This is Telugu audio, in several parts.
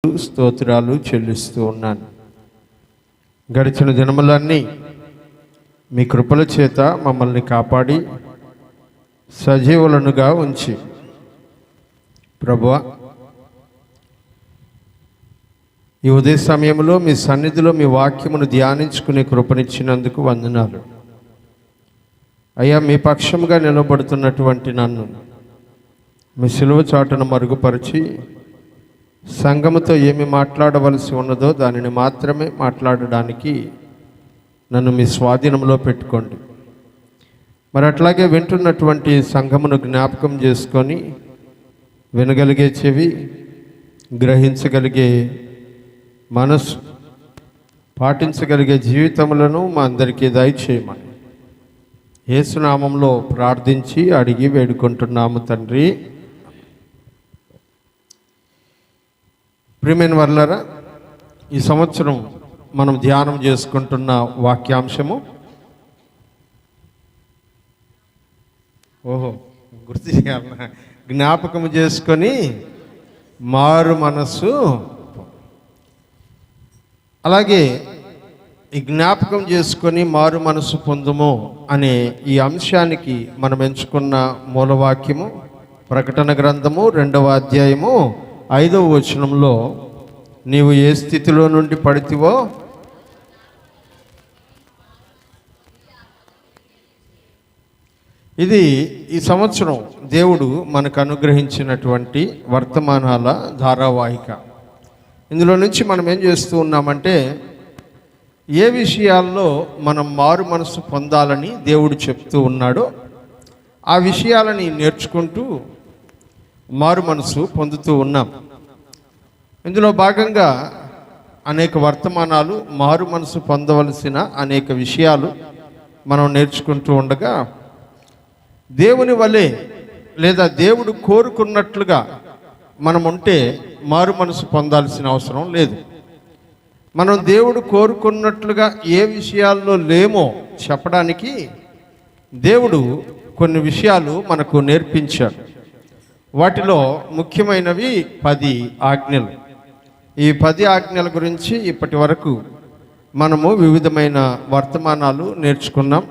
స్తోత్రాలు చెల్లిస్తూ ఉన్నాను. గడిచిన దినములన్నీ మీ కృపల చేత మమ్మల్ని కాపాడి సజీవులనుగా ఉంచి ప్రభువా, ఈ ఉదయ సమయంలో మీ సన్నిధిలో మీ వాక్యమును ధ్యానించుకునే కృపనిచ్చినందుకు వందనాలు. అయ్యా, మీ పక్షముగా నిలబడుతున్నటువంటి నన్ను మీ సిలువ చాటును మరుగుపరిచి సంఘముతో ఏమి మాట్లాడవలసి ఉన్నదో దానిని మాత్రమే మాట్లాడడానికి నన్ను మీ స్వాధీనంలో పెట్టుకోండి. మరి అట్లాగే వింటున్నటువంటి సంఘమును జ్ఞాపకం చేసుకొని వినగలిగే చెవి, గ్రహించగలిగే మనసు, పాటించగలిగే జీవితములను మా అందరికీ దయచేయమని యేసునామంలో ప్రార్థించి అడిగి వేడుకుంటున్నాము తండ్రి. ప్రియమైన వర్లారా, ఈ సంవత్సరం మనం ధ్యానం చేసుకుంటున్న వాక్యాంశము గుర్తు చేయాలన్నా, జ్ఞాపకం చేసుకొని మారు మనస్సు. అలాగే ఈ జ్ఞాపకం చేసుకొని మారు మనసు పొందుము అనే ఈ అంశానికి మనం ఎంచుకున్న మూలవాక్యము ప్రకటన గ్రంథము 2వ అధ్యాయము 5వ వచనంలో, నీవు ఏ స్థితిలో నుండి పడితివో ఇది ఈ సంవత్సరం దేవుడు మనకు అనుగ్రహించినటువంటి వర్తమానాల ధారావాహిక. ఇందులో నుంచి మనం ఏం చేస్తూ ఉన్నామంటే, ఏ విషయాల్లో మనం మారు మనసు పొందాలని దేవుడు చెప్తూ ఉన్నాడో ఆ విషయాలని నేర్చుకుంటూ మారు మనసు పొందుతూ ఉన్నాం. ఇందులో భాగంగా అనేక వర్తమానాలు, మారు మనసు పొందవలసిన అనేక విషయాలు మనం నేర్చుకుంటూ ఉండగా, దేవుని వలె లేదా దేవుడు కోరుకున్నట్లుగా మనం ఉంటే మారు మనసు పొందాల్సిన అవసరం లేదు. మనం దేవుడు కోరుకున్నట్లుగా ఏ విషయాల్లో లేమో చెప్పడానికి దేవుడు కొన్ని విషయాలు మనకు నేర్పించాడు. వాటిలో ముఖ్యమైనవి 10 ఆజ్ఞలు. ఈ 10 ఆజ్ఞల గురించి ఇప్పటి వరకు మనము వివిధమైన వర్తమానాలు నేర్చుకున్నాం.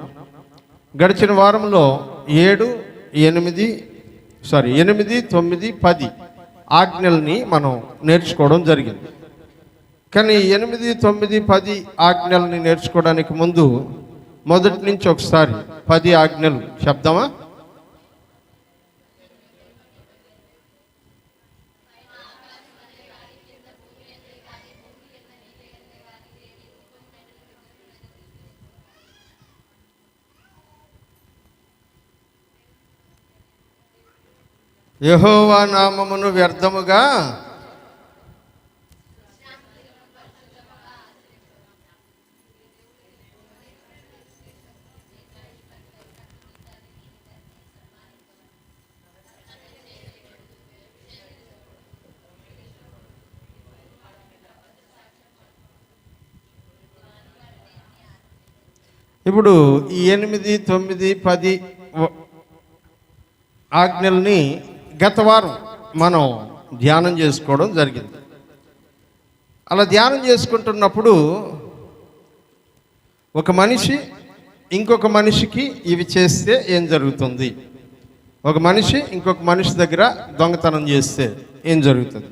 గడిచిన వారంలో 7, 9, 10 ఆజ్ఞల్ని మనం నేర్చుకోవడం జరిగింది. కానీ 8, 9, 10 ఆజ్ఞల్ని నేర్చుకోవడానికి ముందు మొదటి నుంచి ఒకసారి 10 ఆజ్ఞలు చెప్దామా? యెహోవా నామమును వ్యర్థముగా ఇప్పుడు ఈ 8, 9, 10 ఆజ్ఞల్ని గత వారం మనం ధ్యానం చేసుకోవడం జరిగింది. అలా ధ్యానం చేసుకుంటున్నప్పుడు ఒక మనిషి ఇంకొక మనిషికి ఇవి చేస్తే ఏం జరుగుతుంది, ఒక మనిషి ఇంకొక మనిషి దగ్గర దొంగతనం చేస్తే ఏం జరుగుతుంది,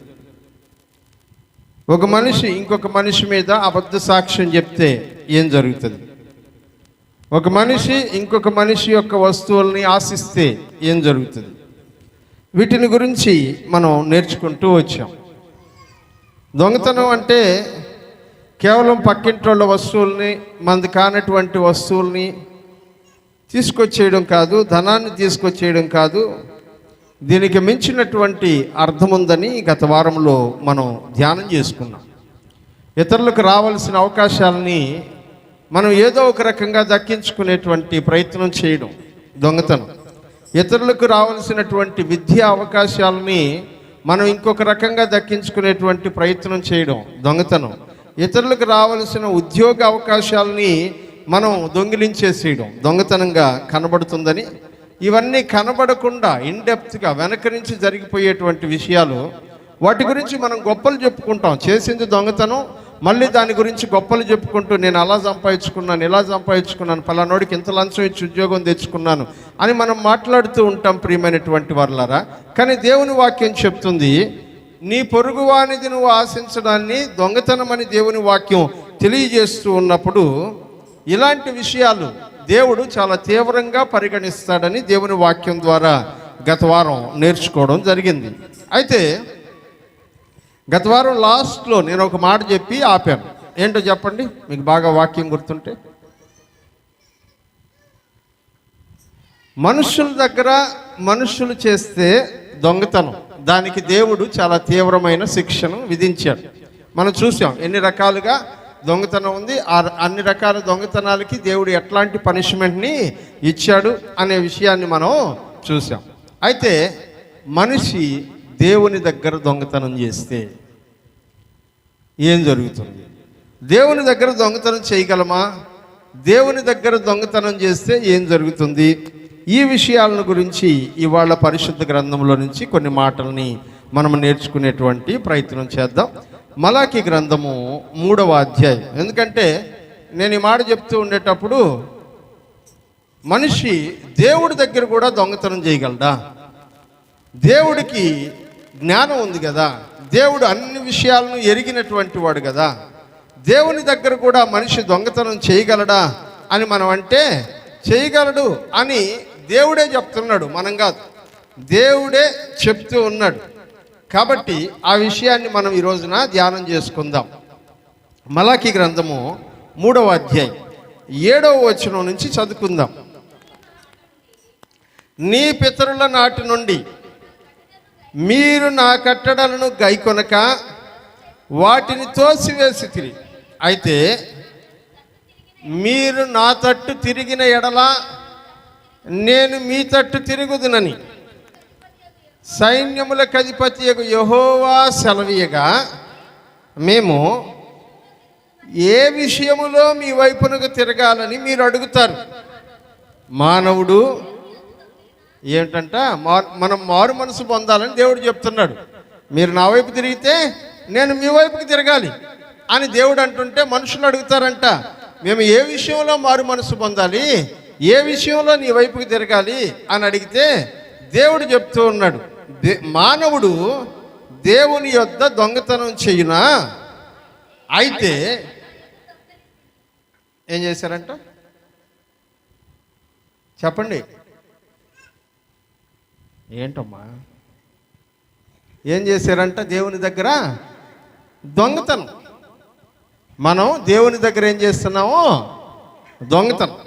ఒక మనిషి ఇంకొక మనిషి మీద అబద్ధ సాక్ష్యం చెప్తే ఏం జరుగుతుంది, ఒక మనిషి ఇంకొక మనిషి యొక్క వస్తువుల్ని ఆశిస్తే ఏం జరుగుతుంది, వీటిని గురించి మనం నేర్చుకుంటూ వచ్చాం. దొంగతనం అంటే కేవలం పక్కింటోళ్ళ వస్తువుల్ని, మంది కానటువంటి వస్తువుల్ని తీసుకొచ్చేయడం కాదు, ధనాన్ని తీసుకొచ్చేయడం కాదు. దీనికి మించినటువంటి అర్థం ఉందని గత వారంలో మనం ధ్యానం చేసుకున్నాం. ఇతరులకు రావాల్సిన అవకాశాలని మనం ఏదో ఒక రకంగా దక్కించుకునేటువంటి ప్రయత్నం చేయడం దొంగతనం. ఇతరులకు రావాల్సినటువంటి విద్యా అవకాశాలని మనం ఇంకొక రకంగా దక్కించుకునేటువంటి ప్రయత్నం చేయడం దొంగతనం. ఇతరులకు రావాల్సిన ఉద్యోగ అవకాశాలని మనం దొంగిలించేసేయడం దొంగతనంగా కనబడుతుందని ఇవన్నీ కనబడకుండా ఇన్డెప్త్గా వెనక నుంచి జరిగిపోయేటువంటి విషయాలు వాటి గురించి మనం గొప్పలు చెప్పుకుంటాం. చేసింది దొంగతనం, మళ్ళీ దాని గురించి గొప్పలు చెప్పుకుంటూ నేను అలా సంపాదించుకున్నాను, ఇలా సంపాదించుకున్నాను, పలానోడికి ఇంత లంచం ఇచ్చి ఉద్యోగం తెచ్చుకున్నాను అని మనం మాట్లాడుతూ ఉంటాం ప్రియమైనటువంటి వారులారా. కానీ దేవుని వాక్యం చెప్తుంది, నీ పొరుగువానిది నువ్వు ఆశించడాన్ని దొంగతనమని దేవుని వాక్యం తెలియజేస్తూ ఉన్నప్పుడు ఇలాంటి విషయాలు దేవుడు చాలా తీవ్రంగా పరిగణిస్తాడని దేవుని వాక్యం ద్వారా గత వారం నేర్చుకోవడం జరిగింది. అయితే గత వారం లాస్ట్లో నేను ఒక మాట చెప్పి ఆపాను. ఏంటో చెప్పండి, మీకు బాగా వాక్యం గుర్తుంటే. మనుషుల దగ్గర మనుషులు చేస్తే దొంగతనం, దానికి దేవుడు చాలా తీవ్రమైన శిక్షను విధించాడు. మనం చూసాం ఎన్ని రకాలుగా దొంగతనం ఉంది, అన్ని రకాల దొంగతనాలకి దేవుడు ఎట్లాంటి పనిష్మెంట్ని ఇచ్చాడు అనే విషయాన్ని మనం చూసాం. అయితే మనిషి దేవుని దగ్గర దొంగతనం చేస్తే ఏం జరుగుతుంది? దేవుని దగ్గర దొంగతనం చేయగలమా? దేవుని దగ్గర దొంగతనం చేస్తే ఏం జరుగుతుంది? ఈ విషయాలను గురించి ఇవాళ పరిశుద్ధ గ్రంథంలో నుంచి కొన్ని మాటల్ని మనం నేర్చుకునేటువంటి ప్రయత్నం చేద్దాం. మలాకి గ్రంథము 3వ అధ్యాయం. ఎందుకంటే నేను ఈ మాట చెప్తూ ఉండేటప్పుడు మనిషి దేవుడి దగ్గర కూడా దొంగతనం చేయగలడా? దేవుడికి జ్ఞానం ఉంది కదా, దేవుడు అన్ని విషయాలను ఎరిగినటువంటి వాడు కదా, దేవుని దగ్గర కూడా మనిషి దొంగతనం చేయగలడా అని మనం అంటే చేయగలడు అని దేవుడే చెప్తున్నాడు, మనం కాదు, దేవుడే చెప్తూ ఉన్నాడు. కాబట్టి ఆ విషయాన్ని మనం ఈ రోజున ధ్యానం చేసుకుందాం. మలాకి గ్రంథము 3వ అధ్యాయం 7వ వచనం నుంచి చదువుకుందాం. నీ పితరుల నాటి నుండి మీరు నా కట్టడలను గైకొనక వాటిని తోసివేసితిరి. అయితే మీరు నా తట్టు తిరిగిన ఎడల నేను మీ తట్టు తిరుగుదునని సైన్యములకు అధిపతియగు యెహోవా సెలవీయగా, మేము ఏ విషయములో మీ వైపునకు తిరగాలని మీరు అడుగుతారు. మానవుడు ఏంటంట, మనం మారు మనసు పొందాలని దేవుడు చెప్తున్నాడు. మీరు నా వైపు తిరిగితే నేను మీ వైపుకి తిరగాలి అని దేవుడు అంటుంటే మనుషులు అడుగుతారంట, మేము ఏ విషయంలో మారు మనసు పొందాలి, ఏ విషయంలో నీ వైపుకి తిరగాలి అని అడిగితే దేవుడు చెప్తూ ఉన్నాడు, మానవుడు దేవుని యొద్ద దొంగతనం చేయునా? అయితే ఏం చేశారంట చెప్పండి, ఏంటమ్మా ఏం చేశారంట? దేవుని దగ్గర దొంగతనం. మనం దేవుని దగ్గర ఏం చేస్తున్నాము? దొంగతనం.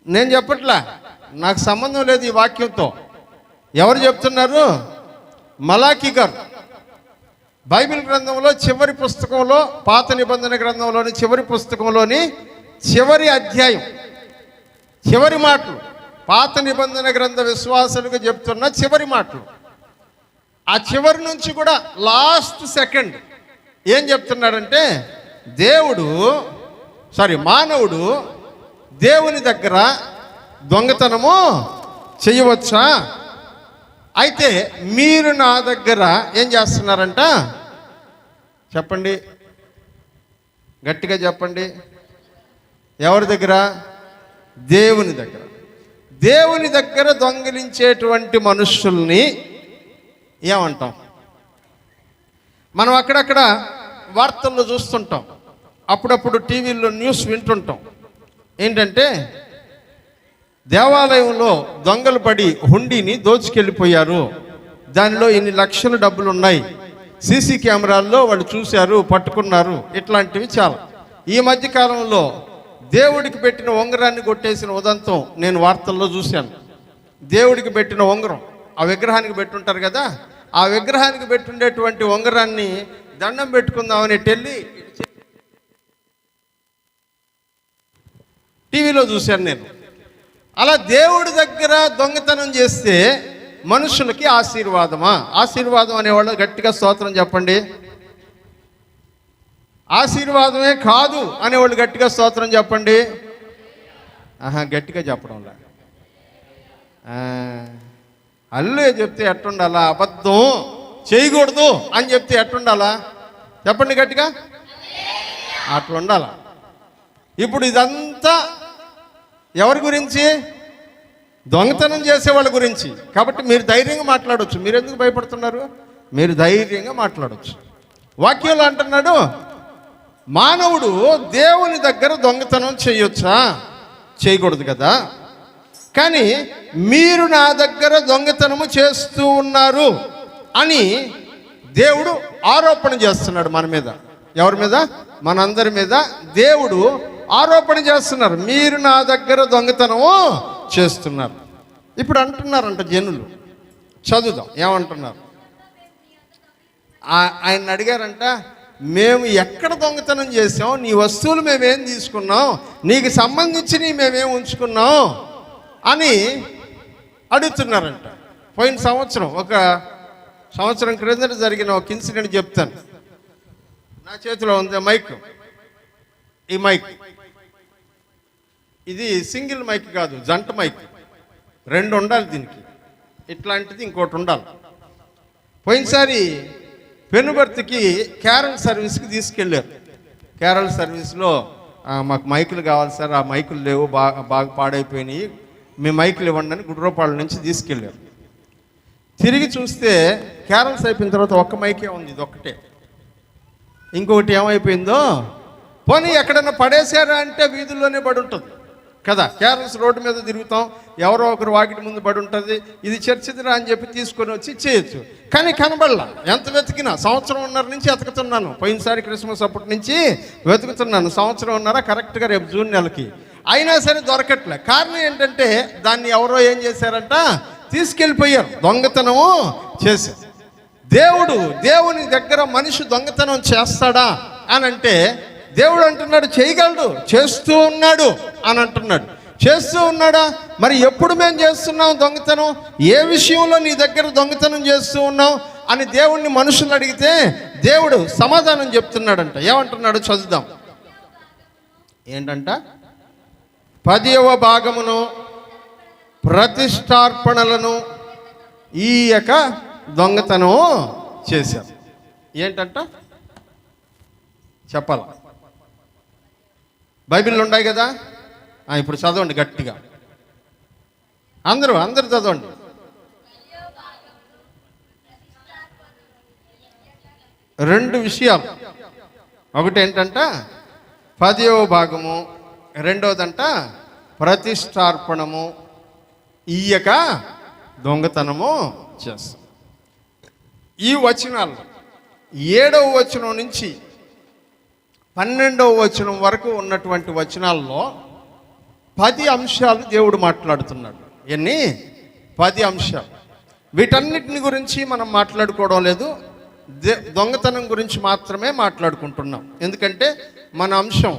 నేను చెప్పట్లా, నాకు సంబంధం లేదు ఈ వాక్యంతో. ఎవరు చెప్తున్నారు? మలాకి గారు. బైబిల్ గ్రంథంలో చివరి పుస్తకంలో, పాత నిబంధన గ్రంథంలోని చివరి పుస్తకంలోని చివరి అధ్యాయం, చివరి మాటలు, పాత నిబంధన గ్రంథ విశ్వాసులకు చెప్తున్న చివరి మాటలు. ఆ చివరి నుంచి కూడా లాస్ట్ సెకండ్ ఏం చెప్తున్నాడంటే, మానవుడు దేవుని దగ్గర దొంగతనము చేయవచ్చా? అయితే మీరు నా దగ్గర ఏం చేస్తున్నారంట చెప్పండి, గట్టిగా చెప్పండి. ఎవరి దగ్గర? దేవుని దగ్గర. దేవుని దగ్గర దొంగిలించేటువంటి మనుషుల్ని ఏమంటాం? మనం అక్కడక్కడ వార్తల్లో చూస్తుంటాం, అప్పుడప్పుడు టీవీల్లో న్యూస్ వింటుంటాం. ఏంటంటే దేవాలయంలో దొంగలు పడి హుండీని దోచుకెళ్ళిపోయారు, దానిలో ఇన్ని లక్షల డబ్బులు ఉన్నాయి, సీసీ కెమెరాల్లో వాళ్ళు చూశారు, పట్టుకున్నారు. ఇట్లాంటివి చాలా. ఈ మధ్య కాలంలో దేవుడికి పెట్టిన ఉంగరాన్ని కొట్టేసిన ఉదంతం నేను వార్తల్లో చూశాను. దేవుడికి పెట్టిన ఉంగరం ఆ విగ్రహానికి పెట్టుంటారు కదా, ఆ విగ్రహానికి పెట్టుండేటువంటి ఉంగరాన్ని దండం పెట్టుకుందామని వెళ్ళి టీవీలో చూశాను నేను. అలా దేవుడి దగ్గర దొంగతనం చేస్తే మనుషులకి ఆశీర్వాదమా? ఆశీర్వాదం అనేవాళ్ళు గట్టిగా స్తోత్రం చెప్పండి. ఆశీర్వాదమే కాదు అనేవాళ్ళు గట్టిగా స్తోత్రం చెప్పండి. గట్టిగా చెప్పడంలా అల్లే చెప్తే ఎట్టుండాలా? అబద్ధం చేయకూడదు అని చెప్తే ఎట్లుండాలా? చెప్పండి గట్టిగా. అట్లా ఉండాలా. ఇప్పుడు ఇదంతా ఎవరి గురించి? దొంగతనం చేసేవాళ్ళ గురించి. కాబట్టి మీరు ధైర్యంగా మాట్లాడవచ్చు. మీరు ఎందుకు భయపడుతున్నారు? మీరు ధైర్యంగా మాట్లాడవచ్చు. వాక్యంలో అంటున్నాడు, మానవుడు దేవుని దగ్గర దొంగతనం చేయొచ్చా? చేయకూడదు కదా. కానీ మీరు నా దగ్గర దొంగతనము చేస్తూ ఉన్నారు అని దేవుడు ఆరోపణ చేస్తున్నాడు మన మీద. ఎవరి మీద? మనందరి మీద దేవుడు ఆరోపణ చేస్తున్నారు. మీరు నా దగ్గర దొంగతనము చేస్తున్నారు. ఇప్పుడు అంటున్నారంట జనులు. చదువుదాం ఏమంటున్నారు. ఆయన అడిగారంట, మేము ఎక్కడ దొంగతనం చేసాం? నీ వస్తువులు మేమేం తీసుకున్నాం? నీకు సంబంధించినవి మేమేం ఉంచుకున్నాం అని అడుగుతున్నారంట. పోయిన సంవత్సరం, ఒక సంవత్సరం క్రిందట జరిగిన ఒక ఇన్సిడెంట్ చెప్తాను. నా చేతిలో ఉంది మైక్. ఈ మైక్ ఇది సింగిల్ మైక్ కాదు, జంట మైక్. 2 ఉండాలి దీనికి. ఇట్లాంటిది ఇంకోటి ఉండాలి. పోయినసారి పెనుబర్తికి క్యారల్ సర్వీస్కి తీసుకెళ్ళారు. క్యారల్ సర్వీస్లో మాకు మైకులు కావాలి సార్, ఆ మైకులు లేవు, బాగా పాడైపోయినాయి, మీ మైకులు ఇవ్వండి అని గుడ్రపాళ్ళ నుంచి తీసుకెళ్ళారు. తిరిగి చూస్తే క్యారల్స్ అయిపోయిన తర్వాత ఒక్క మైకే ఉంది, ఇది ఒక్కటే. ఇంకొకటి ఏమైపోయిందో, పోనీ ఎక్కడన్నా పడేసారా అంటే వీధుల్లోనే పడి ఉంటుంది కదా. క్యారల్స్ రోడ్డు మీద తిరుగుతాం, ఎవరో ఒకరు వాకిటి ముందు పడి ఉంటుంది, ఇది చర్చిదిరా అని చెప్పి తీసుకొని వచ్చి చేయొచ్చు. కానీ కనబడలా. ఎంత వెతికినా, 1.5 నుంచి వెతుకుతున్నాను. పోయినసారి క్రిస్మస్ అప్పటి నుంచి వెతుకుతున్నాను. 1.5 కరెక్ట్గా రేపు జూన్ నెలకి. అయినా సరే దొరకట్లే. కారణం ఏంటంటే దాన్ని ఎవరో ఏం చేశారంట, తీసుకెళ్ళిపోయారు, దొంగతనము చేశారు. దేవుని దగ్గర మనిషి దొంగతనం చేస్తాడా అని అంటే దేవుడు అంటున్నాడు చేయగలడు, చేస్తూ ఉన్నాడు అని అంటున్నాడు. చేస్తూ ఉన్నాడా? మరి ఎప్పుడు మేము చేస్తున్నాం దొంగతనం? ఏ విషయంలో నీ దగ్గర దొంగతనం చేస్తూ ఉన్నావు అని దేవుణ్ణి మనుషులు అడిగితే దేవుడు సమాధానం చెప్తున్నాడంట. ఏమంటున్నాడు చదువుదాం. ఏంటంట? 10వ భాగమును ప్రతిష్టార్పణలను ఈయక దొంగతనం చేశారు. ఏంటంట చెప్పాల? బైబిల్లో ఉన్నాయి కదా. ఇప్పుడు చదవండి గట్టిగా, అందరూ చదవండి. రెండు విషయాలు. ఒకటి ఏంటంట 10వ భాగము, రెండవదంట ప్రతిష్టార్పణము ఈయక దొంగతనము చేస్తాం. ఈ వచనాలు 7వ వచనం నుంచి 12వ వచనం వరకు ఉన్నటువంటి వచనాల్లో 10 అంశాలు దేవుడు మాట్లాడుతున్నాడు. ఎన్ని? 10 అంశాలు. వీటన్నిటిని గురించి మనం మాట్లాడుకోవడం లేదు, దొంగతనం గురించి మాత్రమే మాట్లాడుకుంటున్నాం. ఎందుకంటే మన అంశం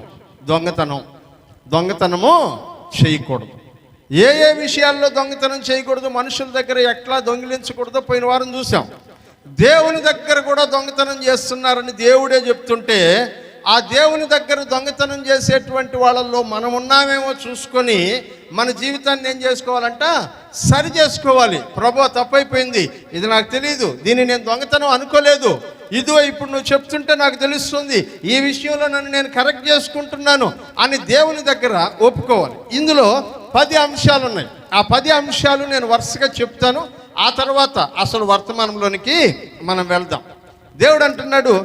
దొంగతనము చేయకూడదు. ఏ విషయాల్లో దొంగతనం చేయకూడదు, మనుషుల దగ్గర ఎట్లా దొంగిలించకూడదో పోయిన వారం చూసాం. దేవుని దగ్గర కూడా దొంగతనం చేస్తున్నారని దేవుడే చెప్తుంటే, ఆ దేవుని దగ్గర దొంగతనం చేసేటువంటి వాళ్ళల్లో మనం ఉన్నామేమో చూసుకొని మన జీవితాన్ని ఏం చేసుకోవాలంట, సరి చేసుకోవాలి. ప్రభు తప్పైపోయింది, ఇది నాకు తెలియదు, దీన్ని నేను దొంగతనం అనుకోలేదు, ఇదో ఇప్పుడు నువ్వు చెప్తుంటే నాకు తెలుస్తుంది, ఈ విషయంలో నన్ను నేను కరెక్ట్ చేసుకుంటున్నాను అని దేవుని దగ్గర ఒప్పుకోవాలి. ఇందులో 10 అంశాలు ఉన్నాయి. ఆ 10 అంశాలు నేను వరుసగా చెప్తాను. ఆ తర్వాత అసలు వర్తమానంలోనికి మనం వెళ్దాం. దేవుడు అంటున్నాడు,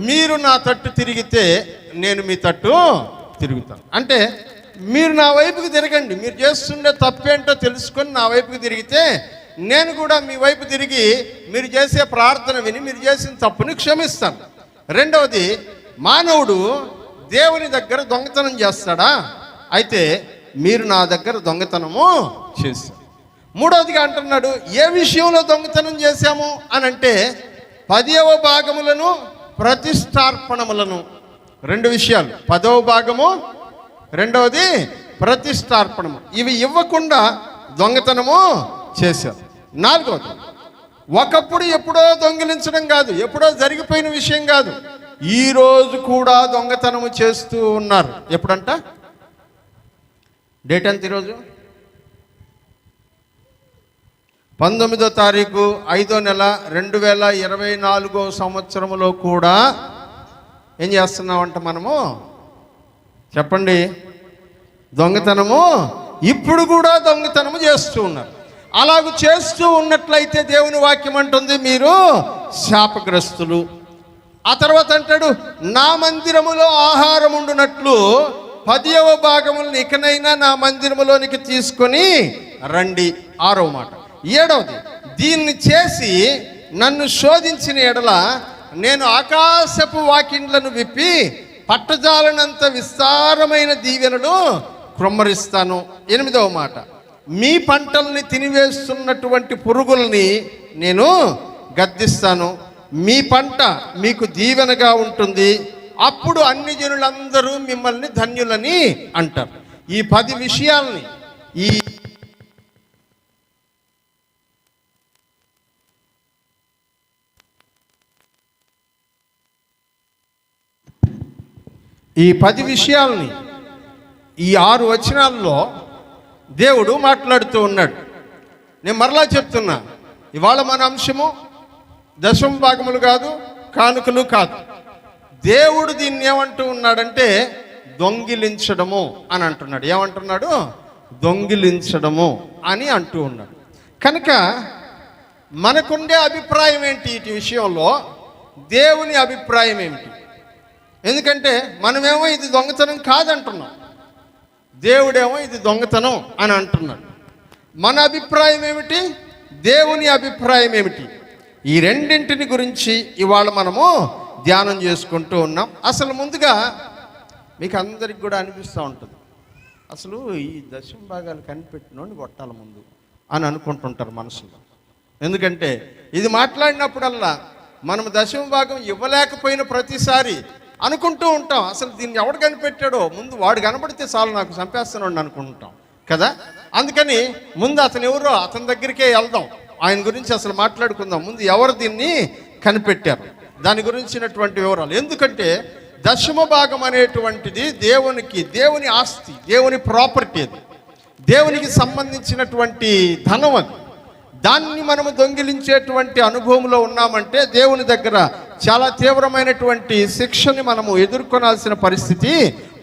మీరు నా తట్టు తిరిగితే నేను మీ తట్టు తిరుగుతాను. అంటే మీరు నా వైపుకి తిరగండి, మీరు చేస్తుండే తప్పేంటో తెలుసుకొని నా వైపుకి తిరిగితే నేను కూడా మీ వైపు తిరిగి మీరు చేసే ప్రార్థన విని మీరు చేసిన తప్పుని క్షమిస్తాను. రెండవది, మానవుడు దేవుని దగ్గర దొంగతనం చేస్తాడా? అయితే మీరు నా దగ్గర దొంగతనము చేస్తారు. మూడవదిగా అంటున్నాడు, ఏ విషయంలో దొంగతనం చేశాము అని అంటే 10వ భాగములను ప్రతిష్టార్పణములను. 2 విషయాలు, 10వ భాగము, రెండవది ప్రతిష్టార్పణము. ఇవి ఇవ్వకుండా దొంగతనము చేశారు. 4వది, ఒకప్పుడు ఎప్పుడో దొంగిలించడం కాదు, ఎప్పుడో జరిగిపోయిన విషయం కాదు, ఈరోజు కూడా దొంగతనము చేస్తూ ఉన్నారు. ఎప్పుడంట? డేట్ ఎంత ఈరోజు? 19వ తారీఖు 5వ నెల 2024 సంవత్సరంలో కూడా ఏం చేస్తున్నామంట మనము? చెప్పండి. దొంగతనము. ఇప్పుడు కూడా దొంగతనము చేస్తూ ఉన్నారు. అలాగూ చేస్తూ ఉన్నట్లయితే దేవుని వాక్యం అంటుంది మీరు శాపగ్రస్తులు. ఆ తర్వాత అంటాడు, నా మందిరములో ఆహారం ఉండునట్లు 10వ భాగములను ఇకనైనా నా మందిరములోనికి తీసుకొని రండి. 6వ మాట. 7వది, దీన్ని చేసి నన్ను శోధించిన ఎడల నేను ఆకాశపు వాకిండ్లను విప్పి పట్టజాలనంత విస్తారమైన దీవెనలు క్రొమ్మరిస్తాను. 8వ మాట, మీ పంటల్ని తినివేస్తున్నటువంటి పురుగుల్ని నేను గద్దిస్తాను. మీ పంట మీకు దీవెనగా ఉంటుంది. అప్పుడు అన్ని జనులందరూ మిమ్మల్ని ధన్యులని అంటారు. ఈ 10 విషయాల్ని ఈ 10 విషయాల్ని ఈ 6 వచనాల్లో దేవుడు మాట్లాడుతూ ఉన్నాడు. నేను మరలా చెప్తున్నా, ఇవాళ మన అంశము దశమ భాగములు కాదు, కానుకలు కాదు. దేవుడు దీన్ని ఏమంటూ ఉన్నాడంటే దొంగిలించడము అని అంటున్నాడు. ఏమంటున్నాడు? దొంగిలించడము అని అంటూ ఉన్నాడు. కనుక మనకుండే అభిప్రాయం ఏంటి ఈ విషయంలో? దేవుని అభిప్రాయం ఏమిటి? ఎందుకంటే మనమేమో ఇది దొంగతనం కాదంటున్నాం, దేవుడేమో ఇది దొంగతనం అని అంటున్నాడు. మన అభిప్రాయం ఏమిటి? దేవుని అభిప్రాయం ఏమిటి? ఈ రెండింటిని గురించి ఇవాళ మనము ధ్యానం చేసుకుంటూ ఉన్నాం. అసలు ముందుగా మీకు అందరికి కూడా అనిపిస్తూ ఉంటుంది, అసలు ఈ దశమ భాగాలు కనిపెట్టినోడిని కొట్టాలి ముందు అని అనుకుంటుంటారు మనసులో. ఎందుకంటే ఇది మాట్లాడినప్పుడల్లా మనం దశమ భాగం ఇవ్వలేకపోయిన ప్రతిసారి అనుకుంటూ ఉంటాం, అసలు దీన్ని ఎవడు కనిపెట్టాడో ముందు వాడు కనబడితే చాలు నాకు చంపేస్తున్నాడు అనుకుంటాం కదా. అందుకని ముందు అతను ఎవరో అతని దగ్గరికే వెళ్దాం, ఆయన గురించి అసలు మాట్లాడుకుందాం. ముందు ఎవరు దీన్ని కనిపెట్టారు దాని గురించినటువంటి వివరాలు. ఎందుకంటే దశమ భాగం అనేటువంటిది దేవుని ఆస్తి, దేవుని ప్రాపర్టీ, అది దేవునికి సంబంధించినటువంటి ధనం. అది దాన్ని మనము దొంగిలించేటువంటి అనుభవంలో ఉన్నామంటే దేవుని దగ్గర చాలా తీవ్రమైనటువంటి శిక్షని మనము ఎదుర్కొనాల్సిన పరిస్థితి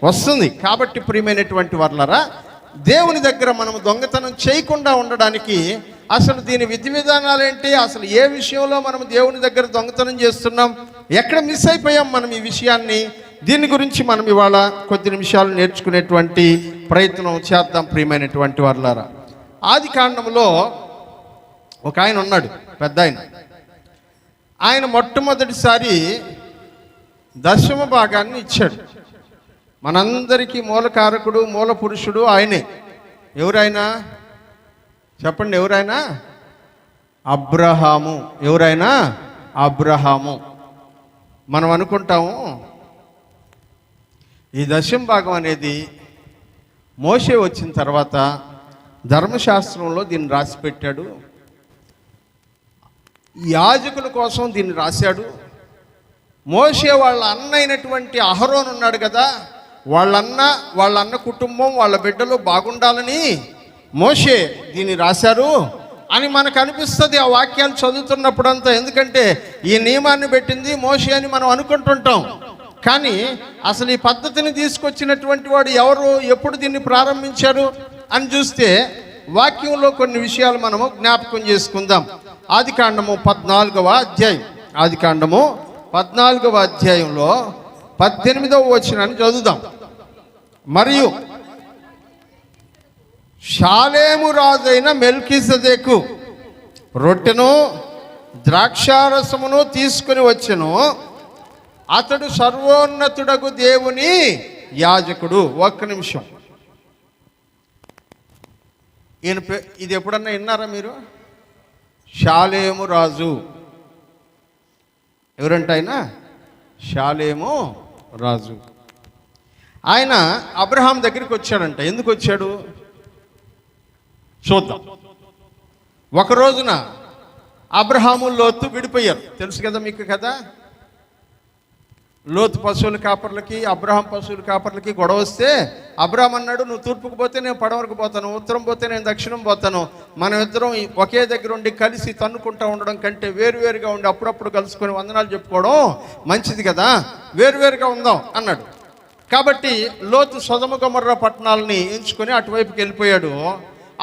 వస్తుంది. కాబట్టి ప్రియమైనటువంటి వారలారా, దేవుని దగ్గర మనము దొంగతనం చేయకుండా ఉండడానికి అసలు దీని విధి విధానాలు ఏంటి, అసలు ఏ విషయంలో మనం దేవుని దగ్గర దొంగతనం చేస్తున్నాం, ఎక్కడ మిస్ అయిపోయాం మనం ఈ విషయాన్ని, దీని గురించి మనం ఇవాళ కొద్ది నిమిషాలు నేర్చుకునేటువంటి ప్రయత్నం చేద్దాం. ప్రియమైనటువంటి వారలారా, ఆది కాండంలో ఒక ఆయన ఉన్నాడు, పెద్ద ఆయన. ఆయన మొట్టమొదటిసారి దశమ భాగాన్ని ఇచ్చాడు. మనందరికీ మూలకారకుడు, మూల పురుషుడు ఆయనే. ఎవరైనా చెప్పండి, ఎవరైనా? అబ్రహాము. ఎవరైనా? అబ్రహాము. మనం అనుకుంటాము ఈ దశమ భాగం అనేది మోషే వచ్చిన తర్వాత ధర్మశాస్త్రంలో దీన్ని రాసి పెట్టాడు, యాజకుల కోసం దీన్ని రాశాడు. మోషే వాళ్ళ అన్న అయినటువంటి అహరోను ఉన్నాడు కదా, వాళ్ళ అన్న కుటుంబం, వాళ్ళ బిడ్డలు బాగుండాలని మోషే దీన్ని రాశారు అని మనకు అనిపిస్తుంది ఆ వాక్యాలు చదువుతున్నప్పుడంతా. ఎందుకంటే ఈ నియమాన్ని పెట్టింది మోషే అని మనం అనుకుంటుంటాం. కానీ అసలు ఈ పద్ధతిని తీసుకొచ్చినటువంటి వాడు ఎవరు, ఎప్పుడు దీన్ని ప్రారంభించారు అని చూస్తే వాక్యంలో కొన్ని విషయాలు మనము జ్ఞాపకం చేసుకుందాం. ఆదికాండము 14వ అధ్యాయం, ఆదికాండము 14వ అధ్యాయంలో 18వ వచనాన్ని చదువుదాం. మరియు షాలేము రాజైన మెల్కీసెదెకు రొట్టెను ద్రాక్షారసమును తీసుకుని వచ్చెను. అతడు సర్వోన్నతుడగు దేవుని యాజకుడు. ఒక్క నిమిషం, ఈయన ఇది ఎప్పుడన్నా విన్నారా మీరు? షాలేము రాజు. ఎవరంటే ఆయన? షాలేము రాజు. ఆయన అబ్రహాం దగ్గరికి వచ్చాడంట. ఎందుకు వచ్చాడు చూద్దాం. ఒక రోజున అబ్రహాము లోతు విడిపోయారు, తెలుసు కదా మీకు కదా. లోతు పశువుల కాపర్లకి అబ్రహాం పశువుల కాపర్లకి గొడవ వస్తే అబ్రహాం అన్నాడు, నువ్వు తూర్పుకు పోతే నేను పడవరకు పోతాను, ఉత్తరం పోతే నేను దక్షిణం పోతాను, మనం ఇద్దరం ఒకే దగ్గర ఉండి కలిసి తన్నుకుంటూ ఉండడం కంటే వేరువేరుగా ఉండి అప్పుడప్పుడు కలుసుకొని వందనాలు చెప్పుకోవడం మంచిది కదా, వేరువేరుగా ఉందాం అన్నాడు. కాబట్టి లోతు సొదొమ గొమొర్రా పట్టణాలని ఎంచుకొని అటువైపుకి వెళ్ళిపోయాడు.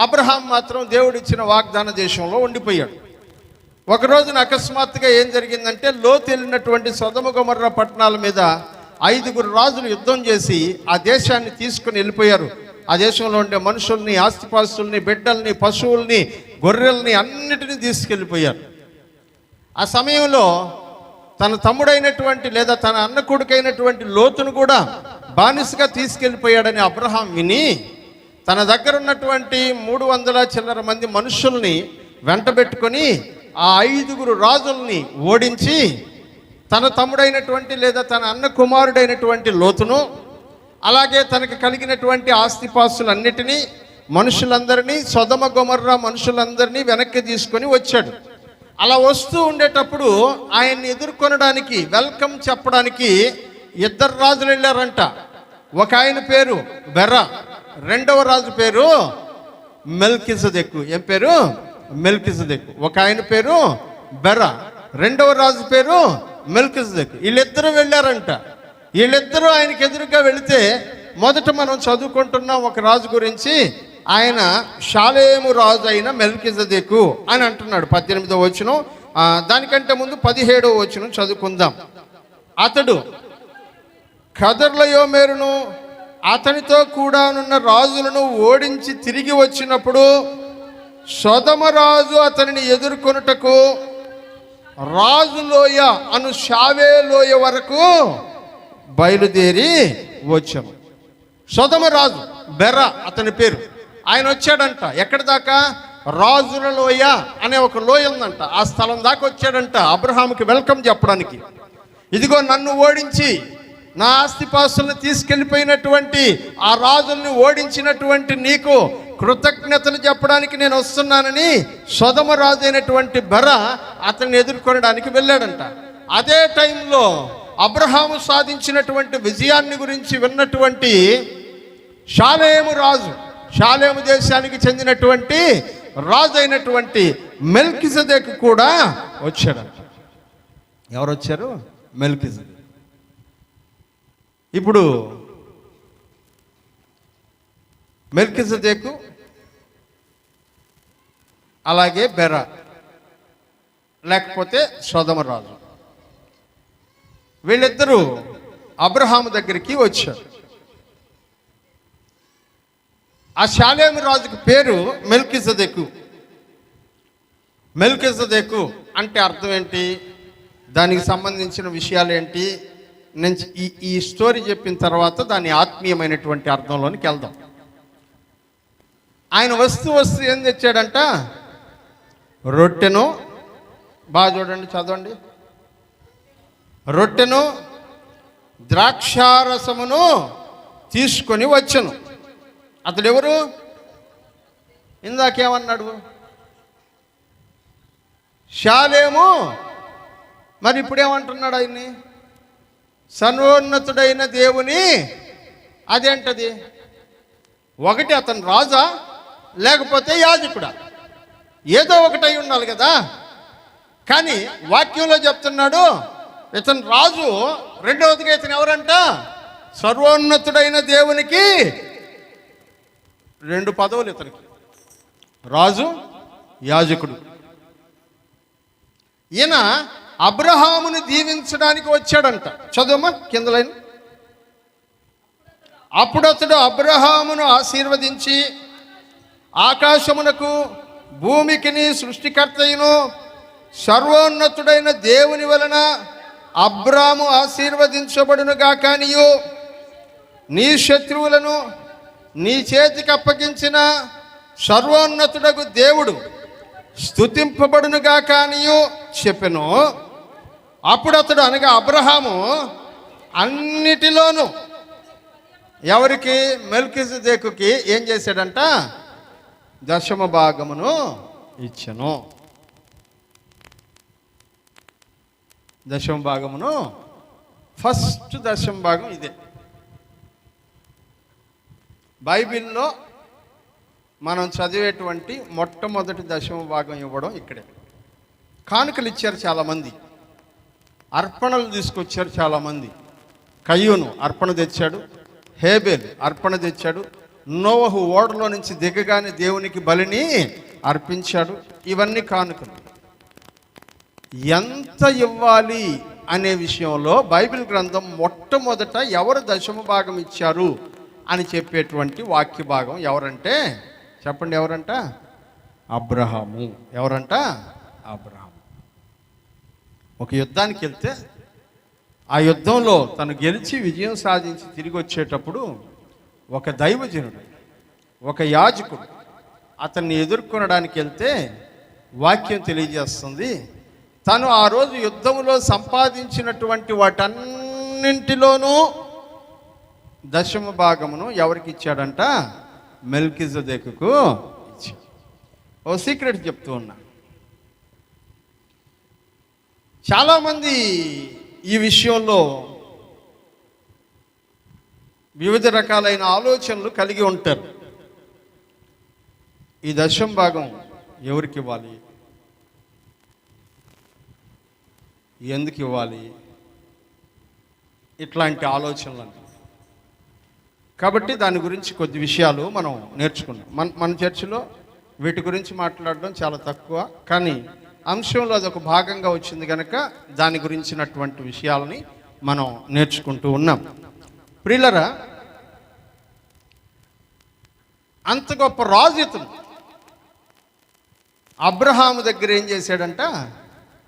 అబ్రహాం మాత్రం దేవుడిచ్చిన వాగ్దాన దేశంలో ఉండిపోయాడు. ఒక రోజున అకస్మాత్తుగా ఏం జరిగిందంటే, లోతు వెళ్ళినటువంటి సొదొమ గొమొర్రా పట్టణాల మీద 5 రాజులు యుద్ధం చేసి ఆ దేశాన్ని తీసుకుని వెళ్ళిపోయారు. ఆ దేశంలో ఉండే మనుషుల్ని, ఆస్తిపాస్తుల్ని, బిడ్డల్ని, పశువుల్ని, గొర్రెల్ని అన్నిటినీ తీసుకెళ్ళిపోయారు. ఆ సమయంలో తన తమ్ముడైనటువంటి లేదా తన అన్న కొడుకైనటువంటి లోతును కూడా బానిసగా తీసుకెళ్ళిపోయాడని అబ్రహాం విని తన దగ్గర ఉన్నటువంటి 300 చిల్లర మంది మనుషుల్ని వెంటబెట్టుకొని ఆ 5 రాజుల్ని ఓడించి తన తమ్ముడైనటువంటి లేదా తన అన్న కుమారుడైనటువంటి లోతును, అలాగే తనకు కలిగినటువంటి ఆస్తిపాస్తులన్నిటినీ, మనుషులందరినీ, సొదొమ గొమొర్రా మనుషులందరినీ వెనక్కి తీసుకొని వచ్చాడు. అలా వస్తూ ఉండేటప్పుడు ఆయన్ని ఎదుర్కొనడానికి, వెల్కమ్ చెప్పడానికి 2 రాజులు వెళ్ళారంట. ఒక ఆయన పేరు బెర్రా, రెండవ రాజు పేరు మెల్కిసెదెకు. ఏం పేరు? మెల్కిసెదెకు. ఒక ఆయన పేరు బెర్రా, రెండవ రాజు పేరు మెల్కిసెదెకు. వీళ్ళిద్దరూ వెళ్ళారంట. వీళ్ళిద్దరూ ఆయనకి ఎదురుగా వెళితే మొదట మనం చదువుకుంటున్నాం ఒక రాజు గురించి, ఆయన షాలేము రాజు అయిన మెల్కిసెదెకు అని అంటున్నాడు 18వ వచనం. దానికంటే ముందు 17వ వచనం చదువుకుందాం. అతడు కదర్లయోమేరును అతనితో కూడానున్న రాజులను ఓడించి తిరిగి వచ్చినప్పుడు సొదొమ రాజు అతనిని ఎదుర్కొనుటకు రాజులోయ అను షావే లోయ వరకు బయలుదేరి వచ్చాము. సొదొమ రాజు బెర్రా అతని పేరు. ఆయన వచ్చాడంట. ఎక్కడి దాకా? రాజుల లోయ అనే ఒక లోయ ఉందంట, ఆ స్థలం దాకా వచ్చాడంట అబ్రహాముకి వెల్కమ్ చెప్పడానికి. ఇదిగో నన్ను ఓడించి నా ఆస్తిపాస్తులను తీసుకెళ్ళిపోయినటువంటి ఆ రాజుల్ని ఓడించినటువంటి నీకు కృతజ్ఞతలు చెప్పడానికి నేను వస్తున్నానని సొదొమ రాజు అయినటువంటి బెర్రా అతన్ని ఎదుర్కొనడానికి వెళ్ళాడంట. అదే టైంలో అబ్రహాము సాధించినటువంటి విజయాన్ని గురించి విన్నటువంటి షాలేము రాజు, షాలేము దేశానికి చెందినటువంటి రాజు అయినటువంటి మెల్కిసెదెకు కూడా వచ్చాడంట. ఎవరు వచ్చారు? మెల్కిసెదెకు. ఇప్పుడు మెల్కిసెదెకు అలాగే బెర్రా లేకపోతే సొదొమ రాజు, వీళ్ళిద్దరూ అబ్రహాము దగ్గరికి వచ్చారు. ఆ షాలేము రాజుకి పేరు మెల్కిసెదెకు. మెల్కిసెదెకు అంటే అర్థం ఏంటి, దానికి సంబంధించిన విషయాలు ఏంటి, నేను ఈ స్టోరీ చెప్పిన తర్వాత దాని ఆత్మీయమైనటువంటి అర్థంలోనికి వెళ్దాం. ఆయన వస్తూ ఏం తెచ్చాడంట? రొట్టెను, బాగా చూడండి, చదవండి. రొట్టెను ద్రాక్షారసమును తీసుకొని వచ్చను. అతడు ఎవరు? ఇందాకేమన్నాడు? షాలేము. మరి ఇప్పుడేమంటున్నాడు ఆయన్ని? సర్వోన్నతుడైన దేవుని. అదేంటది? ఒకటి అతను రాజా లేకపోతే యాజకుడా? ఏదో ఒకటి అయి ఉండాలి కదా. కానీ వాక్యంలో చెప్తున్నాడు ఇతను రాజు. రెండవదిగా ఇతను ఎవరంట? సర్వోన్నతుడైన దేవునికి 2 పదవులు ఇతనికి, రాజు, యాజకుడు. ఈయన అబ్రహాముని దీవించడానికి వచ్చాడంట. చదువుమా కింద లైన్. అప్పుడు అతడు అబ్రహామును ఆశీర్వదించి ఆకాశమునకు భూమికిని సృష్టికర్తయును సర్వోన్నతుడైన దేవుని వలన అబ్రాము ఆశీర్వదించబడునుగా కానియు నీ శత్రువులను నీ చేతికి అప్పగించిన సర్వోన్నతుడగు దేవుడు స్తుతింపబడునుగా కానియు చెప్పెను. అప్పుడు అతడు అనగా అబ్రహాము అన్నిటిలోనూ ఎవరికి? మెల్కిసెదెకుకి ఏం చేశాడంట? దశమ భాగమును ఇచ్చెను. దశమ భాగమును ఫస్ట్ దశమ భాగం ఇదే. బైబిల్లో మనం చదివేటువంటి మొట్టమొదటి దశమ భాగం ఇవ్వడం ఇక్కడే. కానుకలు ఇచ్చారు చాలామంది, అర్పణలు తీసుకొచ్చారు చాలామంది. కయ్యూను అర్పణ తెచ్చాడు, హేబేల్ అర్పణ తెచ్చాడు, నోవహు ఓడలో నుంచి దిగగానే దేవునికి బలిని అర్పించాడు. ఇవన్నీ కానుకలు. ఎంత ఇవ్వాలి అనే విషయంలో బైబిల్ గ్రంథం మొట్టమొదట ఎవరు దశమ భాగం ఇచ్చారు అని చెప్పేటువంటి వాక్య భాగం ఎవరంటే, చెప్పండి ఎవరంట? అబ్రహాము. ఎవరంట? అబ్రహాము. ఒక యుద్ధానికి వెళ్తే ఆ యుద్ధంలో తను గెలిచి విజయం సాధించి తిరిగి వచ్చేటప్పుడు ఒక దైవజనుడు, ఒక యాజకుడు అతన్ని ఎదుర్కొనడానికి వెళ్తే వాక్యం తెలియజేస్తుంది, తను ఆ రోజు యుద్ధంలో సంపాదించినటువంటి వాటన్నింటిలోనూ దశమ భాగమును ఎవరికి ఇచ్చాడంట? మెల్కిజెదెకుకు ఇచ్చాడు. ఓ సీక్రెట్ చెప్తూ ఉన్నా. చాలామంది ఈ విషయంలో వివిధ రకాలైన ఆలోచనలు కలిగి ఉంటారు. ఈ దశమ భాగం ఎవరికి ఇవ్వాలి, ఎందుకు ఇవ్వాలి, ఇట్లాంటి ఆలోచనలు. కాబట్టి దాని గురించి కొద్ది విషయాలు మనం నేర్చుకున్నాం. మన చర్చిలో వీటి గురించి మాట్లాడడం చాలా తక్కువ, కానీ అంశంలో అదొక భాగంగా వచ్చింది కనుక దాని గురించినటువంటి విషయాలని మనం నేర్చుకుంటూ ఉన్నాం. ప్రియులరా, అంత గొప్ప రాజు ఇతను. అబ్రహాము దగ్గర ఏం చేశాడంట?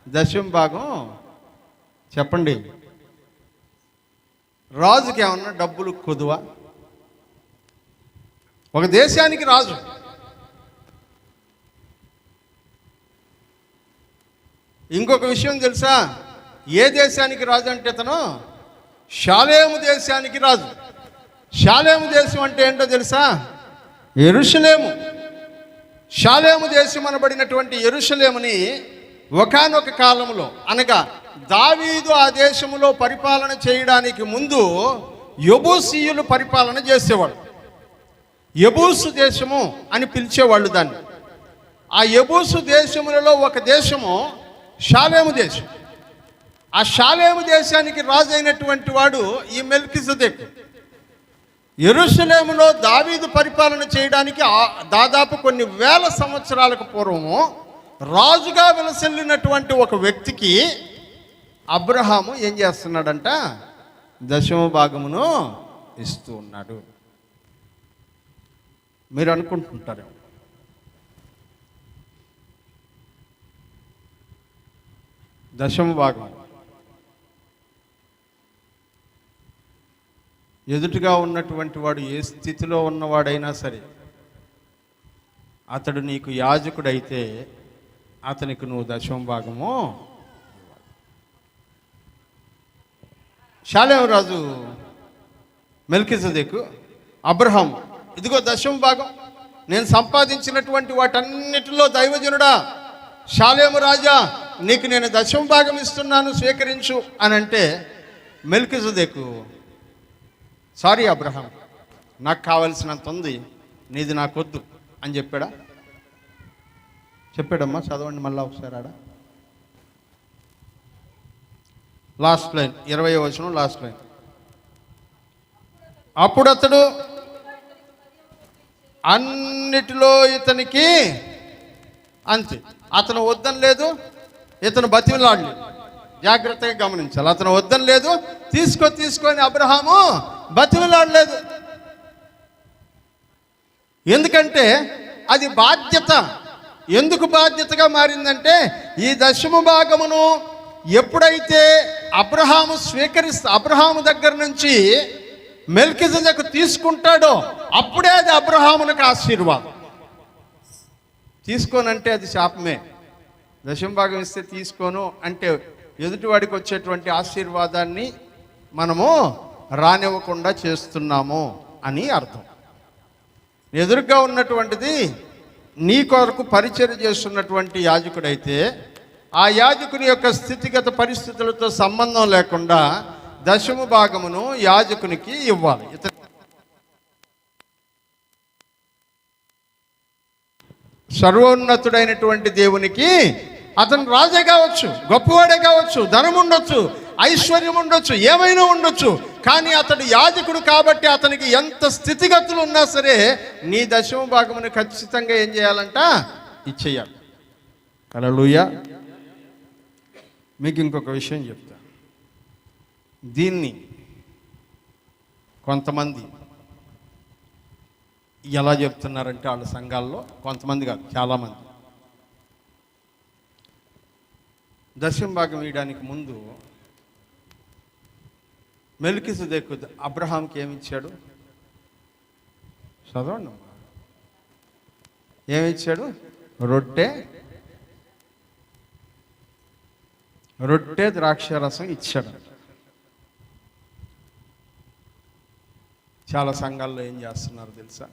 దశమ భాగం. చెప్పండి, రాజుకి ఏమన్నా డబ్బులు కొదువ? ఒక దేశానికి రాజు. ఇంకొక విషయం తెలుసా? ఏ దేశానికి రాజు అంటే ఇతను షాలేము దేశానికి రాజు. షాలేము దేశం అంటే ఏంటో తెలుసా? యెరూషలేము. షాలేము దేశం అనబడినటువంటి యెరూషలేముని ఒకానొక కాలంలో, అనగా దావీదు ఆ దేశంలో పరిపాలన చేయడానికి ముందు యెబూసీయులు పరిపాలన చేసేవాడు. యెబూసు దేశము అని పిలిచేవాళ్ళు దాన్ని. ఆ యెబూసు దేశములలో ఒక దేశము షాలేము దేశం. ఆ షాలేము దేశానికి రాజు అయినటువంటి వాడు ఈ మెల్కిజెదెకు. యెరూషలేములో దావీదు పరిపాలన చేయడానికి దాదాపు కొన్ని వేల సంవత్సరాలకు పూర్వము రాజుగా విలసిల్లినటువంటి ఒక వ్యక్తికి అబ్రహాము ఏం చేస్తున్నాడంట? దశమ భాగమును ఇస్తూ ఉన్నాడు. మీరు అనుకుంటుంటారు, దశమ భాగం ఎదుటిగా ఉన్నటువంటి వాడు ఏ స్థితిలో ఉన్నవాడైనా సరే, అతడు నీకు యాజకుడైతే అతనికి నువ్వు దశమ భాగము. షాలేము రాజు మెల్కిజెదెకు, అబ్రహాం, ఇదిగో దశమ భాగం, నేను సంపాదించినటువంటి వాటన్నిటిలో దైవజనుడా షాలేము రాజా, నీకు నేను దశమ భాగం ఇస్తున్నాను, స్వీకరించు అని అంటే మెల్కిజెదెకు, సారీ అబ్రహాం, నాకు కావలసినంత ఉంది, నీది నాకొద్దు అని చెప్పాడా? చెప్పాడమ్మా, చదవండి మళ్ళా ఒకసారి ఆడ లాస్ట్ లైన్, 20వ వచనం లాస్ట్ లైన్. అప్పుడు అతడు అన్నిటిలో ఇతనికి అంతే. అతను వద్దని లేదు, ఇతను బతిమలాడలేదు. జాగ్రత్తగా గమనించాలి. అతను వద్దని లేదు, తీసుకొని అబ్రహాము బతిమలాడలేదు. ఎందుకంటే అది బాధ్యత. ఎందుకు బాధ్యతగా మారిందంటే, ఈ దశమ భాగమును ఎప్పుడైతే అబ్రహాము దగ్గర నుంచి మెల్కిజెదెకు తీసుకుంటాడో అప్పుడే అది అబ్రహామునకు ఆశీర్వాదం. తీసుకోనంటే అది శాపమే. దశమ భాగం ఇస్తే తీసుకోను అంటే ఎదుటివాడికి వచ్చేటువంటి ఆశీర్వాదాన్ని మనము రానివ్వకుండా చేస్తున్నాము అని అర్థం. ఎదురుగా ఉన్నటువంటిది నీ కొరకు పరిచర్య చేస్తున్నటువంటి యాజకుడైతే ఆ యాజకుని యొక్క స్థితిగత పరిస్థితులతో సంబంధం లేకుండా దశమ భాగమును యాజకునికి ఇవ్వాలి. సర్వోన్నతుడైనటువంటి దేవునికి అతను రాజే కావచ్చు, గొప్పవాడే కావచ్చు, ధనం ఉండొచ్చు, ఐశ్వర్యం ఉండొచ్చు, ఏమైనా ఉండొచ్చు, కానీ అతడు యాజకుడు కాబట్టి అతనికి ఎంత స్థితిగతులు ఉన్నా సరే నీ దశమ భాగమును ఖచ్చితంగా ఏం చేయాలంట? ఇచ్చేయాలి. హల్లెలూయా. మీకు ఇంకొక విషయం చెప్తా. దీన్ని కొంతమంది ఎలా చెప్తున్నారంటే వాళ్ళ సంఘాల్లో, కొంతమంది కాదు చాలామంది, దశమ భాగం ఇవ్వడానికి ముందు మెల్కీసెదెకు అబ్రహాంకి ఏమిచ్చాడు? చదవండి. ఏమిచ్చాడు? రొట్టె ద్రాక్షారసం ఇచ్చాడు. చాలా సంఘాల్లో ఏం చేస్తున్నారు తెలుసా?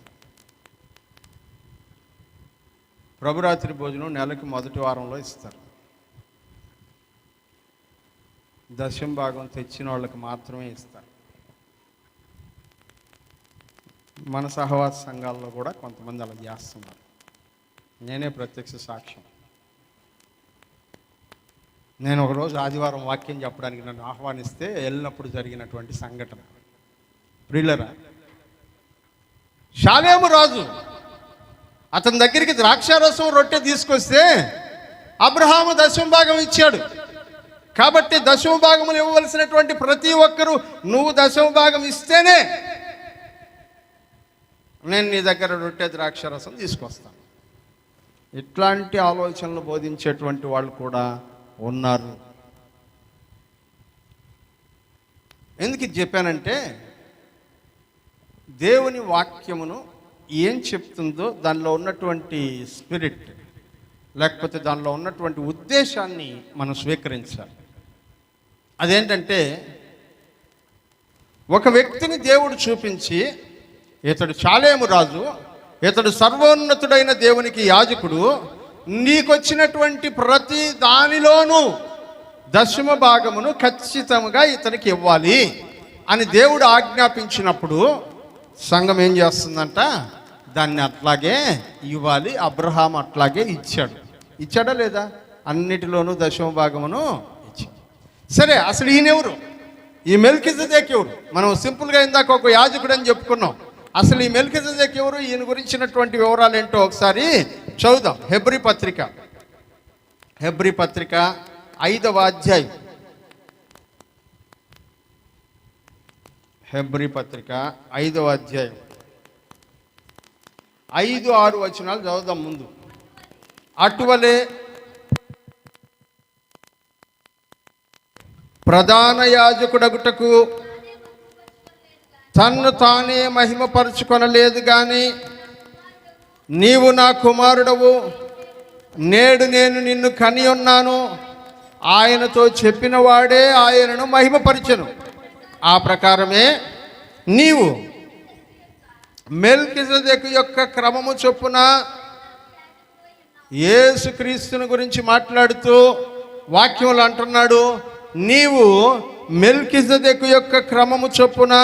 ప్రభురాత్రి భోజనం నెలకి మొదటి వారంలో ఇస్తారు. దశమ భాగం తెచ్చిన వాళ్ళకి మాత్రమే ఇస్తారు. మన సహవాస సంఘాల్లో కూడా కొంతమంది అలా చేస్తున్నారు. నేనే ప్రత్యక్ష సాక్ష్యం. నేను ఒకరోజు ఆదివారం వాక్యం చెప్పడానికి నన్ను ఆహ్వానిస్తే వెళ్ళినప్పుడు జరిగినటువంటి సంఘటన. ప్రియులరా, షాలేము రాజు అతని దగ్గరికి ద్రాక్షారసం రొట్టె తీసుకొస్తే అబ్రహాము దశమ భాగం ఇచ్చాడు. కాబట్టి దశమ భాగములు ఇవ్వవలసినటువంటి ప్రతి ఒక్కరూ నువ్వు దశమ భాగం ఇస్తేనే నేను నీ దగ్గర రొట్టె ద్రాక్షారసం తీసుకొస్తాను. ఇట్లాంటి ఆలోచనలు బోధించేటువంటి వాళ్ళు కూడా ఉన్నారు. ఎందుకు ఇది చెప్పానంటే, దేవుని వాక్యమును ఏం చెప్తుందో దానిలో ఉన్నటువంటి స్పిరిట్, లేకపోతే దానిలో ఉన్నటువంటి ఉద్దేశాన్ని మనం స్వీకరించాలి. అదేంటంటే, ఒక వ్యక్తిని దేవుడు చూపించి, ఇతడు షాలేము రాజు, ఇతడు సర్వోన్నతుడైన దేవునికి యాజకుడు, నీకొచ్చినటువంటి ప్రతి దానిలోనూ దశమ భాగమును ఖచ్చితంగా ఇతనికి ఇవ్వాలి అని దేవుడు ఆజ్ఞాపించినప్పుడు సంఘం ఏం చేస్తుందంట? దాన్ని అట్లాగే ఇవ్వాలి. అబ్రహాం అట్లాగే ఇచ్చాడా లేదా? అన్నిటిలోనూ దశమ భాగమును ఇచ్చాడు. సరే, అసలు ఈయనెవరు? ఈ మెల్కీసెదెకు ఎవరు? మనం సింపుల్గా ఇందాక ఒక యాజకుడు అని చెప్పుకున్నాం. అసలు ఈ మెల్కీసెదెకు ఎవరు? ఈయన గురించినటువంటి వివరాలు ఏంటో ఒకసారి చదువుదాం. హెబ్రీ పత్రిక 5వ అధ్యాయం. హెబ్రీ పత్రిక 5వ అధ్యాయం 5-6 వచనాలు చదువుదాం ముందు. అటువలే ప్రధాన యాజకుడగుటకు తన్ను తానే మహిమపరుచుకొనలేదు గాని, నీవు నా కుమారుడవు, నేడు నేను నిన్ను కని ఉన్నాను, ఆయనతో చెప్పిన వాడే ఆయనను మహిమపరిచెను. ఆ ప్రకారమే నీవు మెల్కీసెదెకు యొక్క క్రమము చొప్పున, యేసుక్రీస్తుని గురించి మాట్లాడుతూ వాక్యములు అంటున్నాడు, నీవు మెల్కీసెదెకు యొక్క క్రమము చొప్పున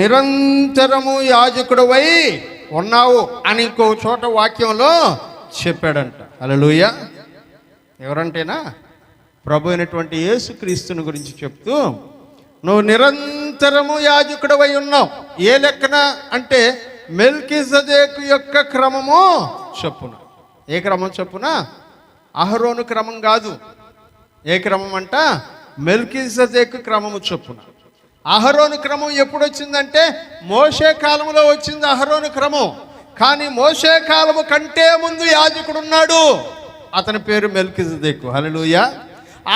నిరంతరము యాజకుడవై ఉన్నావు అని ఇంకో చోట వాక్యంలో చెప్పాడంట. హల్లెలూయా. ఎవరంటేనా? ప్రభు అయినటువంటి యేసుక్రీస్తుని గురించి చెప్తూ, నువ్వు నిరంతరము యాజకుడవై ఉన్నావు. ఏ లెక్కన అంటే మెల్కీసెదెకు యొక్క క్రమము చొప్పున. ఏ క్రమం చొప్పున? అహరోను క్రమం కాదు. ఏ క్రమం అంట? మెల్కీసెదెకు క్రమము చొప్పున. అహరోను క్రమం ఎప్పుడు వచ్చిందంటే మోషే కాలంలో వచ్చింది అహరోను క్రమం. కానీ మోషే కాలము కంటే ముందు యాజకుడు ఉన్నాడు, అతని పేరు మెల్కీసెదెకు. హల్లెలూయా.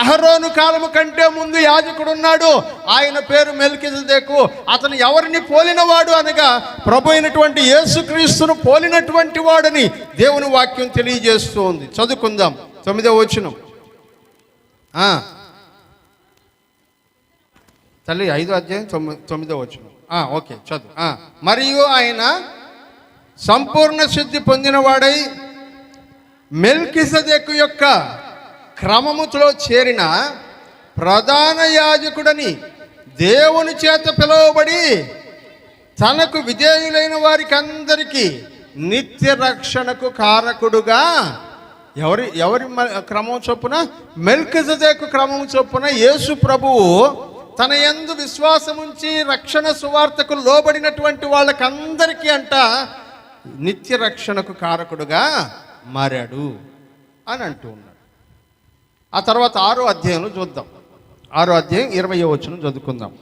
అహరోను కాలము కంటే ముందు యాజకుడు ఉన్నాడు, ఆయన పేరు మెల్కీసెదెకు. అతను ఎవరిని పోలినవాడు అనగా ప్రభు అయినటువంటి యేసుక్రీస్తును పోలినటువంటి వాడని దేవుని వాక్యం తెలియజేస్తూ ఉంది. చదువుకుందాం 9వ వచనం. తల్లి 5వ అధ్యాయం 9వ వచనం. ఓకే, చదువు. మరియు ఆయన సంపూర్ణ శుద్ధి పొందినవాడై మెల్కీసెదెకు యొక్క క్రమముతో చేరిన ప్రధాన యాజకుడని దేవుని చేత పిలువబడి తనకు విధేయులైన వారికి అందరికీ నిత్య రక్షణకు కారకుడుగా ఎవరి క్రమం చొప్పున, మెల్కిజెదెకు క్రమం చొప్పున యేసు ప్రభువు తన యందు విశ్వాసముంచి రక్షణ సువార్తకు లోబడినటువంటి వాళ్ళకందరికీ అంట నిత్య రక్షణకు కారకుడుగా మారాడు అని అంటూ ఉన్నాడు. ఆ తర్వాత 6వ అధ్యాయంలో చూద్దాం. 6వ అధ్యాయం 20వ వచనం చదువుకుందాం.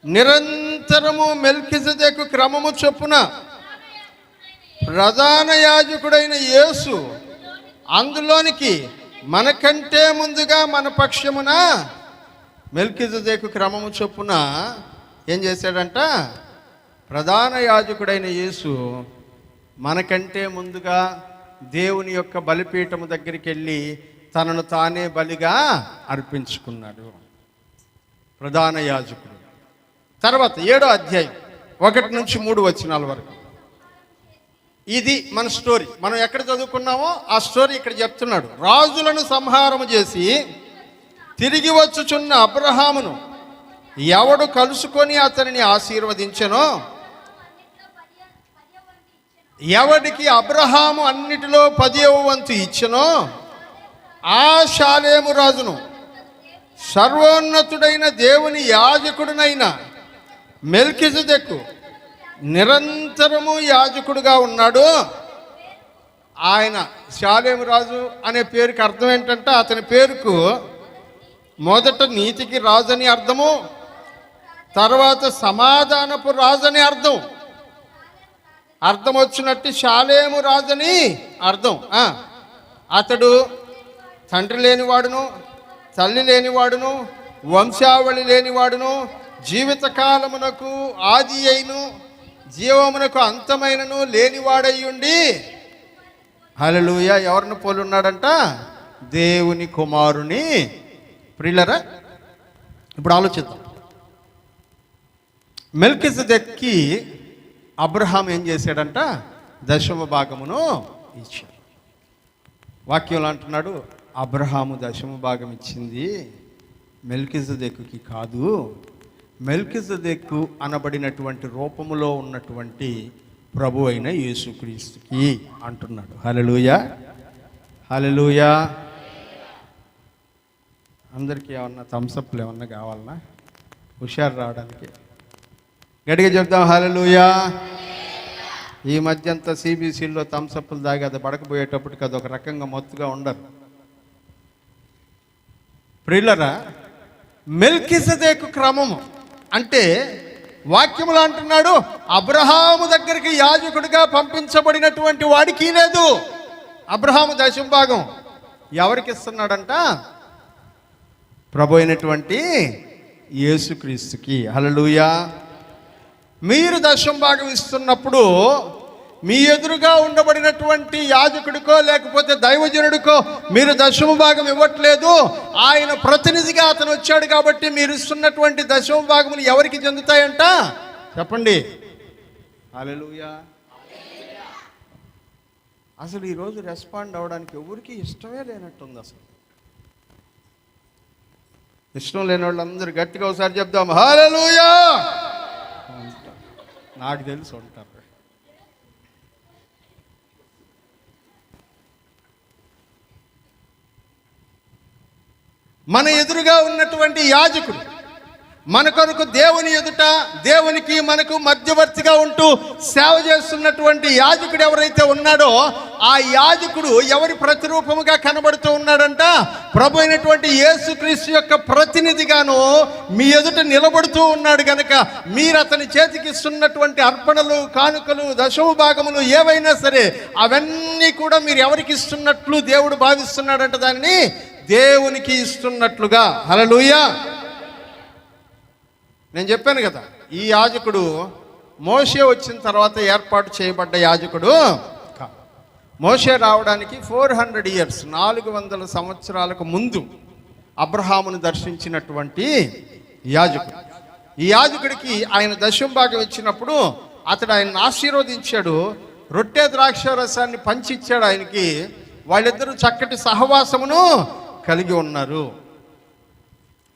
నిరంతరము మెల్కిజెదెకు క్రమము చొప్పున ప్రధాన యాజకుడైన యేసు అందులోనికి మనకంటే ముందుగా మన పక్షమున మెల్కిజెదెకు క్రమము చొప్పున ఏం చేశాడంట? ప్రధాన యాజకుడైన యేసు మనకంటే ముందుగా దేవుని యొక్క బలిపీఠము దగ్గరికి వెళ్ళి తనను తానే బలిగా అర్పించుకున్నాడు. ప్రధాన యాజకుడు. తర్వాత 7వ అధ్యాయం 1 నుంచి 3 వచనాల వరకు. ఇది మన స్టోరీ. మనం ఎక్కడ చదువుకున్నామో ఆ స్టోరీ ఇక్కడ చెప్తున్నాడు. రాజులను సంహారము చేసి తిరిగి వచ్చుచున్న అబ్రహామును ఎవడు కలుసుకొని అతనిని ఆశీర్వదించెనో, ఎవడికి అబ్రహాము అన్నిటిలో 10వ వంతు ఇచ్చెనో ఆ షాలేము రాజును సర్వోన్నతుడైన దేవుని యాజకుడునైన మెల్కిజెదెకు నిరంతరము యాజకుడుగా ఉన్నాడు. ఆయన షాలేము రాజు అనే పేరుకి అర్థం ఏంటంటే, అతని పేరుకు మొదట నీతికి రాజని అర్థము, తర్వాత సమాధానపు రాజని అర్థం వచ్చినట్టు షాలేము రాజని అర్థం. అతడు తండ్రి లేనివాడును, తల్లి లేనివాడును, వంశావళి లేనివాడును, జీవితకాలమునకు ఆది అయిను జీవమునకు అంతమైనను లేనివాడయ్యుండి, హల్లెలూయా, ఎవరిని పోలి ఉన్నాడంట? దేవుని కుమారుని. ప్రియులరా, ఇప్పుడు ఆలోచిద్దాం. మెల్కిజెదెక్కి అబ్రహాం ఏం చేశాడంట? 10వ భాగమును ఇచ్చాడు. వాక్యంలో అంటున్నాడు, అబ్రహాము 10వ భాగం ఇచ్చింది మెల్కిజెదెకుకి కాదు, మెల్కిజెదెకు అనబడినటువంటి రూపములో ఉన్నటువంటి ప్రభు అయిన యేసుక్రీస్తుకి అంటున్నాడు. హల్లెలూయా, హల్లెలూయా. అందరికీ ఏమన్నా థమ్సప్లు ఏమన్నా కావాలన్నా హుషారు రావడానికి? గట్టిగా చెప్తాం హల్లెలూయా. ఈ మధ్య అంతా CBCలో థమ్సప్లు దాగి అది పడకపోయేటప్పటికి అది ఒక రకంగా మత్తుగా ఉండరు. ప్రియులరా, మెల్కిజెదెకు క్రమము అంటే వాక్యములు అంటున్నాడు, అబ్రహాము దగ్గరికి యాజకుడిగా పంపించబడినటువంటి వాడికి లేదు. అబ్రహాము 10వ భాగం ఎవరికి ఇస్తున్నాడంట? ప్రభు అయినటువంటి యేసుక్రీస్తుకి. హల్లెలూయా. మీరు 10వ భాగం ఇస్తున్నప్పుడు మీ ఎదురుగా ఉండబడినటువంటి యాజకుడికో లేకపోతే దైవజనుడికో మీరు 10వ భాగం ఇవ్వట్లేదు. ఆయన ప్రతినిధిగా అతను వచ్చాడు కాబట్టి మీరు ఇస్తున్నటువంటి 10వ భాగములు ఎవరికి చెందుతాయంట? చెప్పండి. హల్లెలూయా. అసలు ఈరోజు రెస్పాండ్ అవ్వడానికి ఎవరికి ఇష్టమే లేనట్టుంది. అసలు ఇష్టం లేని వాళ్ళందరూ గట్టిగా ఒకసారి చెప్దాం హల్లెలూయా. నాకు తెలుసు ఉంటారు. మన ఎదురుగా ఉన్నటువంటి యాజకుడు మన కొరకు దేవుని ఎదుట దేవునికి మనకు మధ్యవర్తిగా ఉంటూ సేవ చేస్తున్నటువంటి యాజకుడు ఎవరైతే ఉన్నాడో ఆ యాజకుడు ఎవరి ప్రతిరూపముగా కనబడుతూ ఉన్నాడంట? ప్రభు అయినటువంటి యేసుక్రీస్తు యొక్క ప్రతినిధిగాను మీ ఎదుట నిలబడుతూ ఉన్నాడు గనక మీరు అతని చేతికి ఇస్తున్నటువంటి అర్పణలు, కానుకలు, 10వ భాగములు ఏవైనా సరే అవన్నీ కూడా మీరు ఎవరికి ఇస్తున్నట్లు దేవుడు భావిస్తున్నాడంట? దాన్ని దేవునికి ఇస్తున్నట్లుగా. హల్లెలూయా. నేను చెప్పాను కదా, ఈ యాజకుడు మోషే వచ్చిన తర్వాత ఏర్పాటు చేయబడ్డ యాజకుడు. మోషే రావడానికి 400 ఇయర్స్ 400 సంవత్సరాలకు ముందు అబ్రహామును దర్శించినటువంటి యాజకుడు. ఈ యాజకుడికి ఆయన 10వ భాగం ఇచ్చినప్పుడు అతడు ఆయన్ని ఆశీర్వదించాడు. రొట్టె ద్రాక్ష రసాన్ని పంచిచ్చాడు ఆయనకి. వాళ్ళిద్దరూ చక్కటి సహవాసమును కలిగి ఉన్నారు.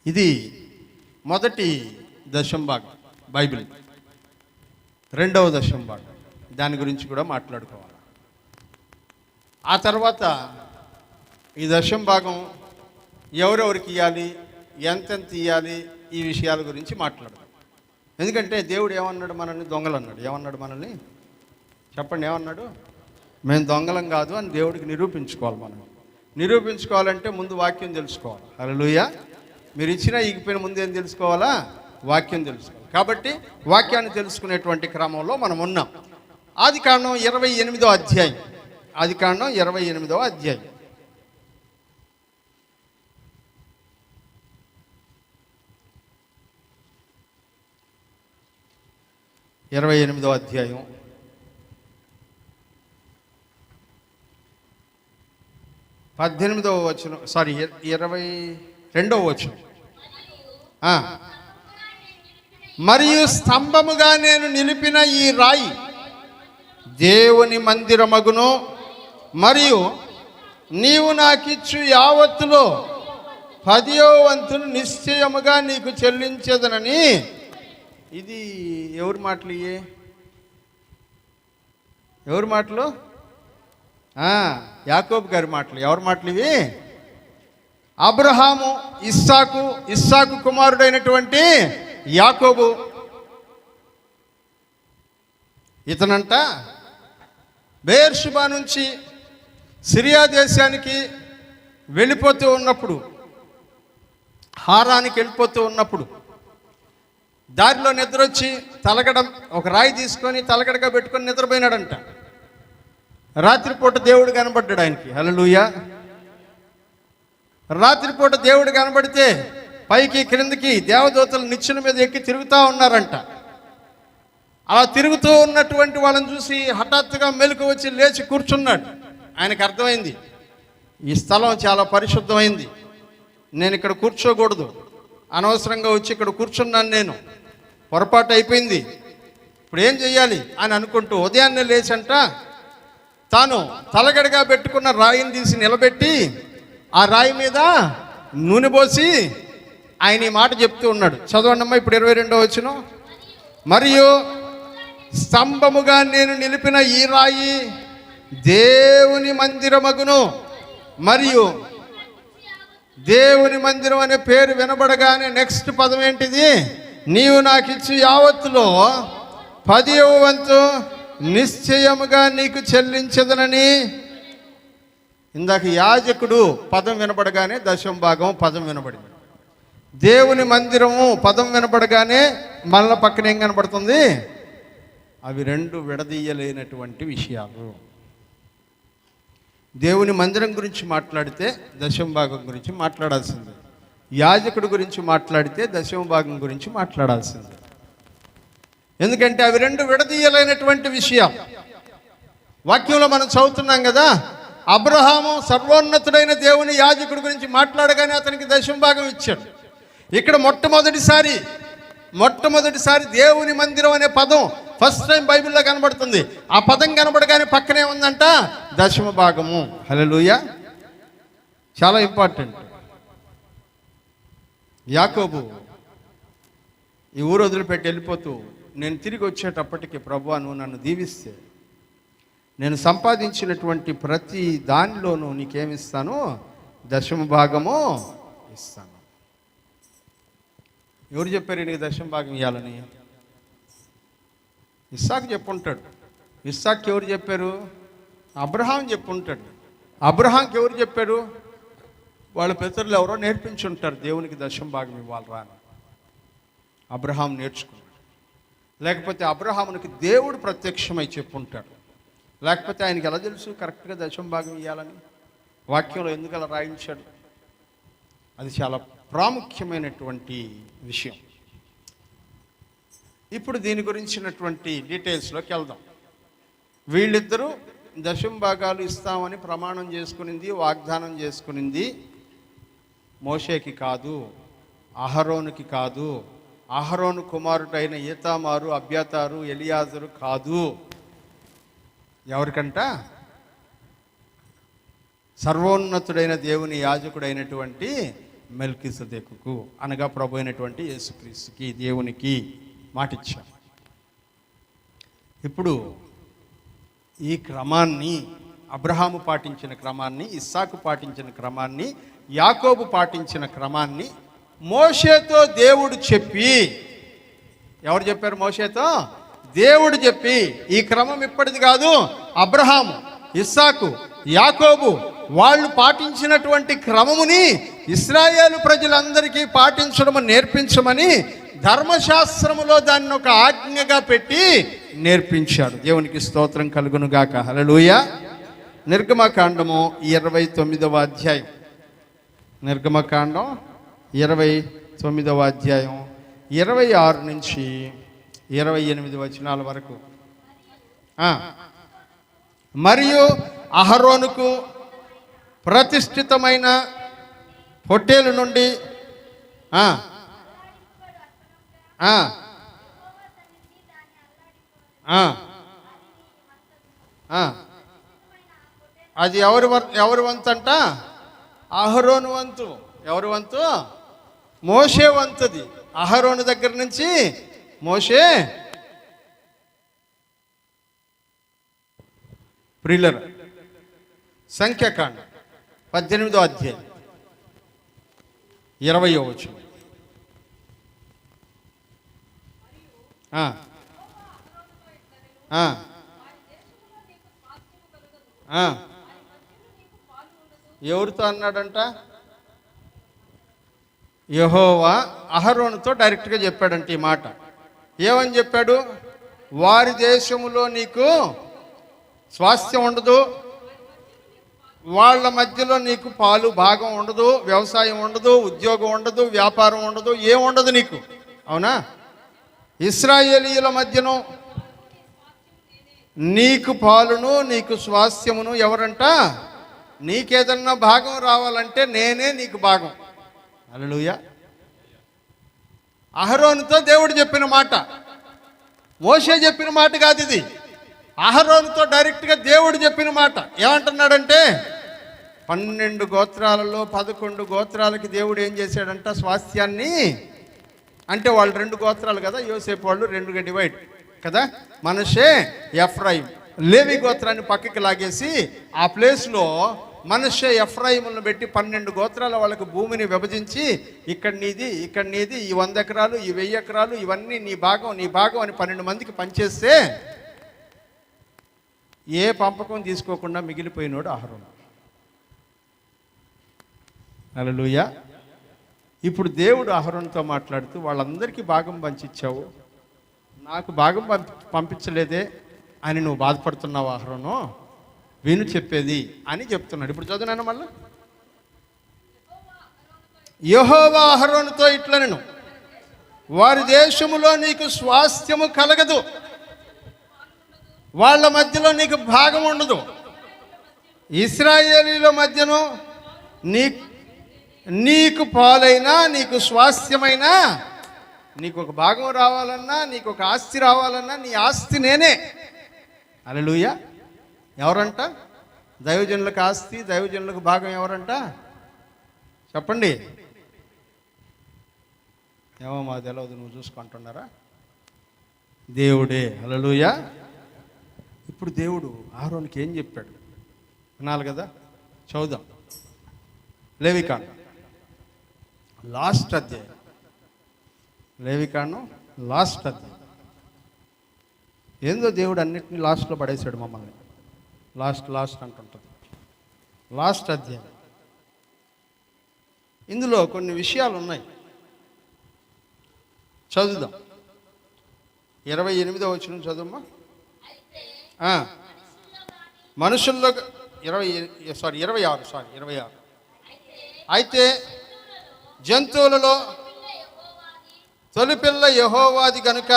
ఇది మొదటి దశం భాగం బైబిల్. రెండవ దశం భాగం దాని గురించి కూడా మాట్లాడుకోవాలి. ఆ తర్వాత ఈ దశం భాగం ఎవరెవరికి ఇవ్వాలి, ఎంతెంత ఇవ్వాలి, ఈ విషయాల గురించి మాట్లాడదాం. ఎందుకంటే దేవుడు ఏమన్నాడు? మనల్ని దొంగలు అన్నాడు. ఏమన్నాడు మనల్ని? చెప్పండి, ఏమన్నాడు? మేము దొంగలం కాదు అని దేవుడికి నిరూపించుకోవాలి. మనం నిరూపించుకోవాలంటే ముందు వాక్యం తెలుసుకోవాలి. హల్లెలూయా. మీరు ఇచ్చినా ఈగిపోయిన ముందు ఏం తెలుసుకోవాలా? వాక్యం తెలుసుకోవాలి. కాబట్టి వాక్యాన్ని తెలుసుకునేటువంటి క్రమంలో మనం ఉన్నాం. ఆదికాండం 28వ అధ్యాయం. ఆదికాండం 28వ అధ్యాయం. ఇరవై 28వ అధ్యాయం 18వ వచనం, 22వ వచనం. మరియు స్తంభముగా నేను నిలిపిన ఈ రాయి దేవుని మందిరమగును, మరియు నీవు నాకిచ్చు యావత్తులో 10వ వంతును నిశ్చయముగా నీకు చెల్లించేదనని. ఇది ఎవరి మాటలు? ఎవరి మాటలు? యాకోబు గారి మాటలు. ఎవరి మాటలు ఇవి? అబ్రహాము, ఇస్సాకు కుమారుడైనటువంటి యాకోబు. ఇతనంట బెయేర్షెబా నుంచి సిరియా దేశానికి వెళ్ళిపోతూ ఉన్నప్పుడు, హారానికి వెళ్ళిపోతూ ఉన్నప్పుడు దారిలో నిద్రొచ్చి ఒక రాయి తీసుకొని తలగడగా పెట్టుకొని నిద్రపోయినాడంట. రాత్రిపూట దేవుడు కనబడ్డాడు ఆయనకి. హల్లెలూయా. రాత్రిపూట దేవుడు కనబడితే పైకి క్రిందికి దేవదూతలు నిచ్చెన మీద ఎక్కి తిరుగుతూ ఉన్నారంట. అలా తిరుగుతూ ఉన్నటువంటి వాళ్ళని చూసి హఠాత్తుగా మెలకు వచ్చి లేచి కూర్చున్నాడు. ఆయనకు అర్థమైంది, ఈ స్థలం చాలా పరిశుద్ధమైంది, నేను ఇక్కడ కూర్చోకూడదు, అనవసరంగా వచ్చి ఇక్కడ కూర్చున్నాను, నేను పొరపాటు అయిపోయింది, ఇప్పుడు ఏం చెయ్యాలి అని అనుకుంటూ ఉదయాన్నే లేచంట తాను తలగడగా పెట్టుకున్న రాయిని తీసి నిలబెట్టి ఆ రాయి మీద నూనె పోసి ఆయన ఈ మాట చెప్తూ ఉన్నాడు. చదవండమ్మా ఇప్పుడు 22వ వచనం. మరియు స్తంభముగా నేను నిలిపిన ఈ రాయి దేవుని మందిరమగును, మరియు దేవుని మందిరం అనే పేరు వినబడగానే నెక్స్ట్ పదం ఏంటిది? నీవు నాకు ఇచ్చి యావత్తులో 10వ వంతు నిశ్చయముగా నీకు చెల్లించదనని. ఇందాక యాజకుడు పదం వినబడగానే దశమ భాగం పదం వినబడింది. దేవుని మందిరము పదం వినబడగానే మళ్ళీ పక్కన ఏం కనబడుతుంది? అవి రెండు విడదీయలేనటువంటి విషయాలు. దేవుని మందిరం గురించి మాట్లాడితే దశమ భాగం గురించి మాట్లాడాల్సిందే, యాజకుడి గురించి మాట్లాడితే దశమ భాగం గురించి మాట్లాడాల్సిందే. ఎందుకంటే అవి రెండు విడదీయలేనటువంటి విషయాలు. వాక్యంలో మనం చదువుతున్నాం కదా, అబ్రహాము సర్వోన్నతుడైన దేవుని యాజకుడి గురించి మాట్లాడగానే అతనికి దశమ భాగం ఇచ్చాడు. ఇక్కడ మొట్టమొదటిసారి దేవుని మందిరం అనే పదం ఫస్ట్ టైం బైబిల్లో కనబడుతుంది. ఆ పదం కనబడగానే పక్కనే ఉందంట దశమ భాగము. హల్లెలూయా. చాలా ఇంపార్టెంట్. యాకోబు ఈ ఊరు వదిలిపెట్టి వెళ్ళిపోతూ, నేను తిరిగి వచ్చేటప్పటికి ప్రభువా నువ్వు నన్ను దీవిస్తే నేను సంపాదించినటువంటి ప్రతి దానిలోనూ నీకేమిస్తాను? దశమ భాగము ఇస్తాను. ఎవరు చెప్పారు నీకు దశమ భాగం ఇవ్వాలని? ఇస్సాకు చెప్పుంటాడు. ఇస్సాకు ఎవరు చెప్పారు? అబ్రహాం చెప్పుంటాడు. అబ్రహాంకి ఎవరు చెప్పారు? వాళ్ళ పితరులు ఎవరో నేర్పించుంటారు దేవునికి దశమ భాగం ఇవ్వాలరా అని. అబ్రహాం నేర్చుకున్నాడు. లేకపోతే అబ్రహామునికి దేవుడు ప్రత్యక్షమై చెప్పుంటాడు. లేకపోతే ఆయనకి ఎలా తెలుసు కరెక్ట్గా దశమ భాగం ఇవ్వాలని? వాక్యంలో ఎందుకు అలా రాయించాడు? అది చాలా ప్రాముఖ్యమైనటువంటి విషయం. ఇప్పుడు దీని గురించినటువంటి డీటెయిల్స్లోకి వెళ్దాం. వీళ్ళిద్దరూ దశమ భాగాలు ఇస్తామని ప్రమాణం చేసుకునింది, వాగ్దానం చేసుకునింది మోషేకి కాదు, అహరోనుకి కాదు, అహరోను కుమారుడైన ఈతామారు, అబ్యాతారు, ఎలియాజరు కాదు. ఎవరికంట? సర్వోన్నతుడైన దేవుని యాజకుడైనటువంటి మెల్కీసెదెకుకు అనగా ప్రభు అయినటువంటి యేసుక్రీస్తుకి, దేవునికి మాటిచ్చాం. ఇప్పుడు ఈ క్రమాన్ని, అబ్రహాము పాటించిన క్రమాన్ని, ఇస్సాకు పాటించిన క్రమాన్ని, యాకోబు పాటించిన క్రమాన్ని మోషేతో దేవుడు చెప్పి, ఎవరు చెప్పారు? మోషేతో దేవుడు చెప్పి, ఈ క్రమం ఇప్పటిది కాదు, అబ్రహాము, ఇస్సాకు, యాకోబు వాళ్ళు పాటించినటువంటి క్రమముని ఇశ్రాయేలు ప్రజలందరికీ పాటించడము నేర్పించమని ధర్మశాస్త్రములో దాన్ని ఒక ఆజ్ఞగా పెట్టి నేర్పించాడు. దేవునికి స్తోత్రం కలుగును గాక. హల్లెలూయా. నిర్గమకాండము 29వ అధ్యాయం, నిర్గమకాండం 29వ అధ్యాయం 26 నుంచి 28 వచనాల వరకు. మరియు అహరోనుకు ప్రతిష్ఠితమైన పొట్టేలు నుండి అది ఎవరి వంతు అంట? అహరోను వంతు. ఎవరి వంతు? మోషే వంతుది. అహరోను దగ్గర నుంచి మోషే. ప్రియులారా, సంఖ్యాకాండ 18వ అధ్యాయం 20వ వచనం. ఎవరితో అన్నాడంట? యెహోవా అహరోనుతో డైరెక్ట్గా చెప్పాడంట ఈ మాట. ఏమని చెప్పాడు? వారి దేశములో నీకు స్వాస్థ్యం ఉండదు, వాళ్ళ మధ్యలో నీకు పాలు భాగం ఉండదు, వ్యవసాయం ఉండదు, ఉద్యోగం ఉండదు, వ్యాపారం ఉండదు, ఏముండదు నీకు. అవునా? ఇశ్రాయేలీయుల మధ్యను నీకు పాలును నీకు స్వాస్థ్యమును ఎవరంట? నీకేదన్నా భాగం రావాలంటే నేనే నీకు భాగం. హల్లెలూయా. అహరోనుతో దేవుడు చెప్పిన మాట, మోషే చెప్పిన మాట కాదు ఇది. అహరోనుతో డైరెక్ట్గా దేవుడు చెప్పిన మాట. ఏమంటున్నాడంటే 12 గోత్రాలలో 11 గోత్రాలకి దేవుడు ఏం చేశాడంట? స్వాస్థ్యాన్ని. అంటే వాళ్ళు 2 గోత్రాలు కదా, యోసేపు వాళ్ళు 2గా డివైడ్ కదా, మనషే, ఎఫ్రాయిం. లేవి గోత్రాన్ని పక్కకి లాగేసి ఆ ప్లేస్లో మనషే, ఎఫ్రాయిములను పెట్టి 12 గోత్రాల వాళ్ళకి భూమిని విభజించి, ఇక్కడ నీది, ఇక్కడ నీది, ఈ 100 ఎకరాలు, ఈ 1000 ఎకరాలు, ఇవన్నీ నీ భాగం, నీ భాగం అని 12 మందికి పనిచేస్తే ఏ పంపకం తీసుకోకుండా మిగిలిపోయినోడు అహరోను. హల్లెలూయా. ఇప్పుడు దేవుడు అహరోనుతో మాట్లాడుతూ, వాళ్ళందరికీ భాగం పంచిచ్చావు, నాకు భాగం పంపించలేదే అని నువ్వు బాధపడుతున్నావు అహరోను, విను చెప్పేది అని చెప్తున్నాడు. ఇప్పుడు చదువునాను మళ్ళా. యెహోవా అహరోనుతో ఇట్లనెను, వారి దేశములో నీకు స్వాస్థ్యము కలగదు, వాళ్ళ మధ్యలో నీకు భాగం ఉండదు. ఇశ్రాయేలీల మధ్యను నీకు పాలైనా, నీకు స్వాస్థ్యమైనా, నీకు ఒక భాగం రావాలన్నా, నీకు ఒక ఆస్తి రావాలన్నా, నీ ఆస్తి నేనే. హల్లెలూయా. ఎవరంట? దైవజనులకు ఆస్తి, దైవజనులకు భాగం ఎవరంట? చెప్పండి. ఏమో మాకు తెలియదు, నువ్వు చూసుకుంటున్నారా? దేవుడే. హల్లెలూయా. ఇప్పుడు దేవుడు అహరోనుకి ఏం చెప్పాడు వినాలి కదా. చదువుదాం. లేవికాండం లాస్ట్ అధ్యాయం, లేవికాండం లాస్ట్ అధ్యాయం. ఏందో దేవుడు అన్నిటిని లాస్ట్లో పడేశాడు మమ్మల్ని. లాస్ట్ అంటుంటుంది. లాస్ట్ అధ్యాయం. ఇందులో కొన్ని విషయాలు ఉన్నాయి, చదువుదాం. 28వ వచనం చదువుమ్మా. మనుషుల్లో 26. అయితే జంతువులలో తొలిపిల్ల యెహోవాది గనుక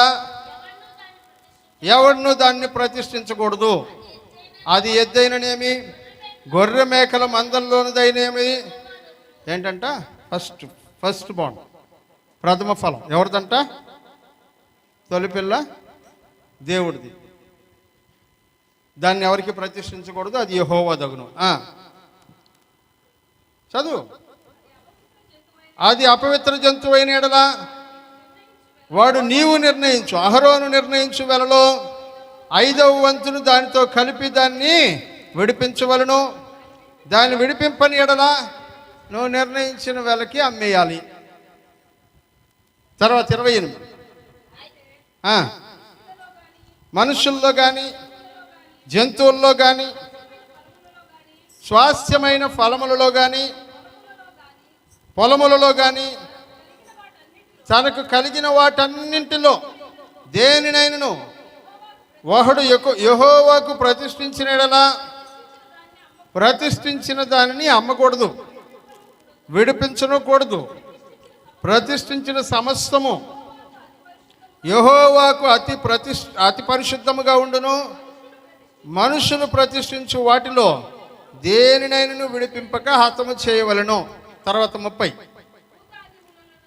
ఎవడును దాన్ని ప్రతిష్ఠించకూడదు. అది ఎద్దైననేమి, గొర్రె మేకల మందల్లోనిదైనేమి. ఏంటంట? ఫస్ట్ బాండ్, ప్రథమ ఫలం ఎవరిదంట? తొలిపిల్ల దేవుడిది. దాన్ని ఎవరికి ప్రతిష్ఠించకూడదు, అది యెహోవా దగును. చదువు. అది అపవిత్ర జంతువు అయిన ఎడల వాడు నీవు నిర్ణయించు, అహరోను నిర్ణయించు వెలలో 5వ వంతును దానితో కలిపి దాన్ని విడిపించవలను. దాన్ని విడిపింపని ఎడల నువ్వు నిర్ణయించిన వెలకి అమ్మేయాలి. తర్వాత 28 మనుషుల్లో కానీ జంతువుల్లో కానీ స్వాస్థ్యమైన ఫలములలో కానీ పొలములలో కానీ తనకు కలిగిన వాటన్నింటిలో దేనినైనను ఒకడు యెహోవాకు ప్రతిష్ఠించిన ఎడల ప్రతిష్ఠించిన దానిని అమ్మకూడదు, విడిపించకూడదు. ప్రతిష్ఠించిన సమస్తము యెహోవాకు అతి పరిశుద్ధముగా ఉండును. మనుషులు ప్రతిష్ఠించు వాటిలో దేనినైనను విడిపింపక హతము చేయవలెను. తర్వాత 30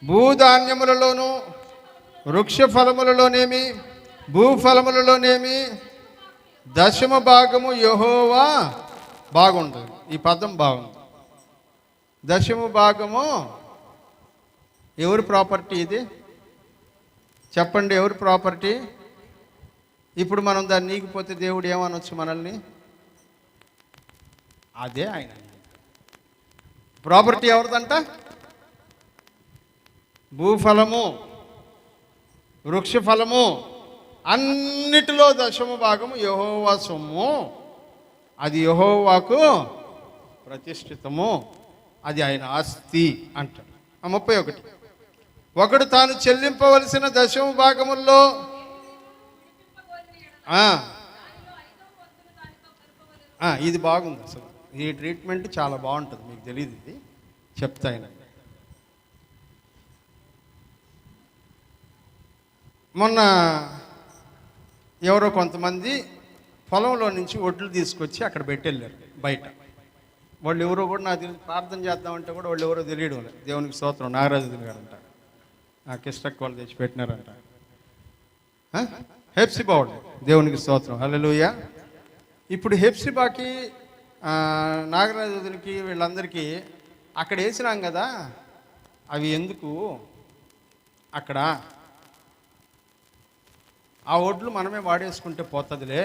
భూధాన్యములలోను వృక్ష ఫలములలోనేమి భూఫలములలోనేమి 10వ భాగము యెహోవా. బాగుంటుంది, ఈ పదం బాగుంది. 10వ భాగము ఎవరి ప్రాపర్టీ? ఇది చెప్పండి, ఎవరి ప్రాపర్టీ? ఇప్పుడు మనం దాన్ని నీకిపోతే దేవుడు ఏమనొచ్చు మనల్ని? అదే ఆయన ప్రాపర్టీ. ఎవరిదంట? భూఫలము వృక్ష ఫలము అన్నిటిలో 10వ భాగము యెహోవా సొమ్ము. అది యెహోవాకు ప్రతిష్ఠితము, అది ఆయన ఆస్తి అంటాడు. 31 ఒకడు తాను చెల్లింపవలసిన 10వ భాగముల్లో ఇది బాగుంది. అసలు ఈ ట్రీట్మెంట్ చాలా బాగుంటుంది, మీకు తెలియదు, ఇది చెప్తా ఆయన. మొన్న ఎవరో కొంతమంది పొలంలో నుంచి ఒడ్లు తీసుకొచ్చి అక్కడ పెట్టెళ్ళారు బయట. వాళ్ళు ఎవరో కూడా నాకు తెలియదు, ప్రార్థన చేద్దామంటే కూడా వాళ్ళు ఎవరో తెలియడం లేదు. దేవునికి స్తోత్రం. నాగరాజులు గారు అంట, కిష్టక్ వాళ్ళు తెచ్చి పెట్టినారంట. హెప్సిబా వాళ్ళు, దేవునికి స్తోత్రం, హల్లెలూయా. ఇప్పుడు హెప్సిబాకి నాగరాజులకి వీళ్ళందరికీ అక్కడ వేసినాం కదా, అవి ఎందుకు అక్కడ? ఆ ఒడ్లు మనమే వాడేసుకుంటే పోతుందిలే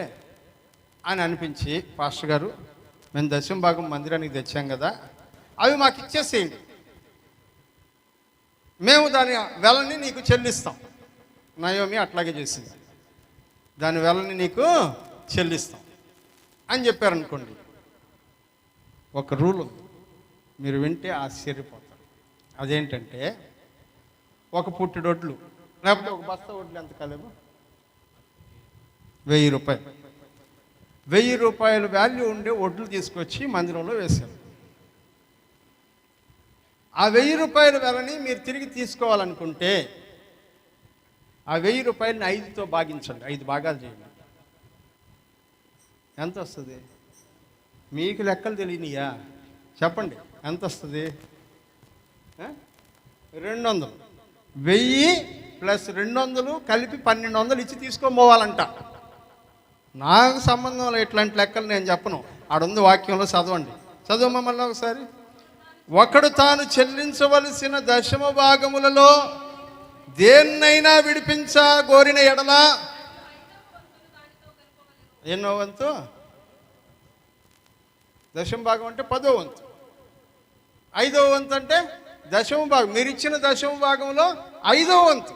అని అనిపించి, పాస్టర్ గారు మేము 10వ భాగం మందిరానికి తెచ్చాం కదా, అవి మాకు ఇచ్చేసేయండి, మేము దాని వెలని నీకు చెల్లిస్తాం. నయోమి అట్లాగే చేసింది, దాని వెలని నీకు చెల్లిస్తాం అని చెప్పారనుకోండి. ఒక రూల్ ఉంది, మీరు వింటే ఆశ్చర్యపోతారు. అదేంటంటే, ఒక పుట్టిడు వడ్లు లేకపోతే ఒక బస్తా వడ్లు ఎంత కలవు? 1000 రూపాయలు. 1000 రూపాయలు వాల్యూ ఉండే వడ్లు తీసుకొచ్చి మందిరంలో వేశారు. ఆ 1000 రూపాయల వెలని మీరు తిరిగి తీసుకోవాలనుకుంటే ఆ 1000 రూపాయలని 5తో భాగించండి, 5 భాగాలు చేయండి. ఎంత వస్తుంది? మీకు లెక్కలు తెలియనియా? చెప్పండి, ఎంత వస్తుంది? 200. 1000 ప్లస్ 200 కలిపి 1200 ఇచ్చి తీసుకోపోవాలంట. నాకు సంబంధంలో ఇట్లాంటి లెక్కలు నేను చెప్పను. ఆడుంది వాక్యంలో, చదవండి, చదవమా మళ్ళీ ఒకసారి. ఒకడు తాను చెల్లించవలసిన 10వ భాగములలో దేన్నైనా విడిపించగోరిన ఎడల ఎన్నో వంతు? 10వ భాగం అంటే 10వ వంతు. 5వ వంతు అంటే 10వ భాగం. మీరు ఇచ్చిన 10వ భాగంలో 5వ వంతు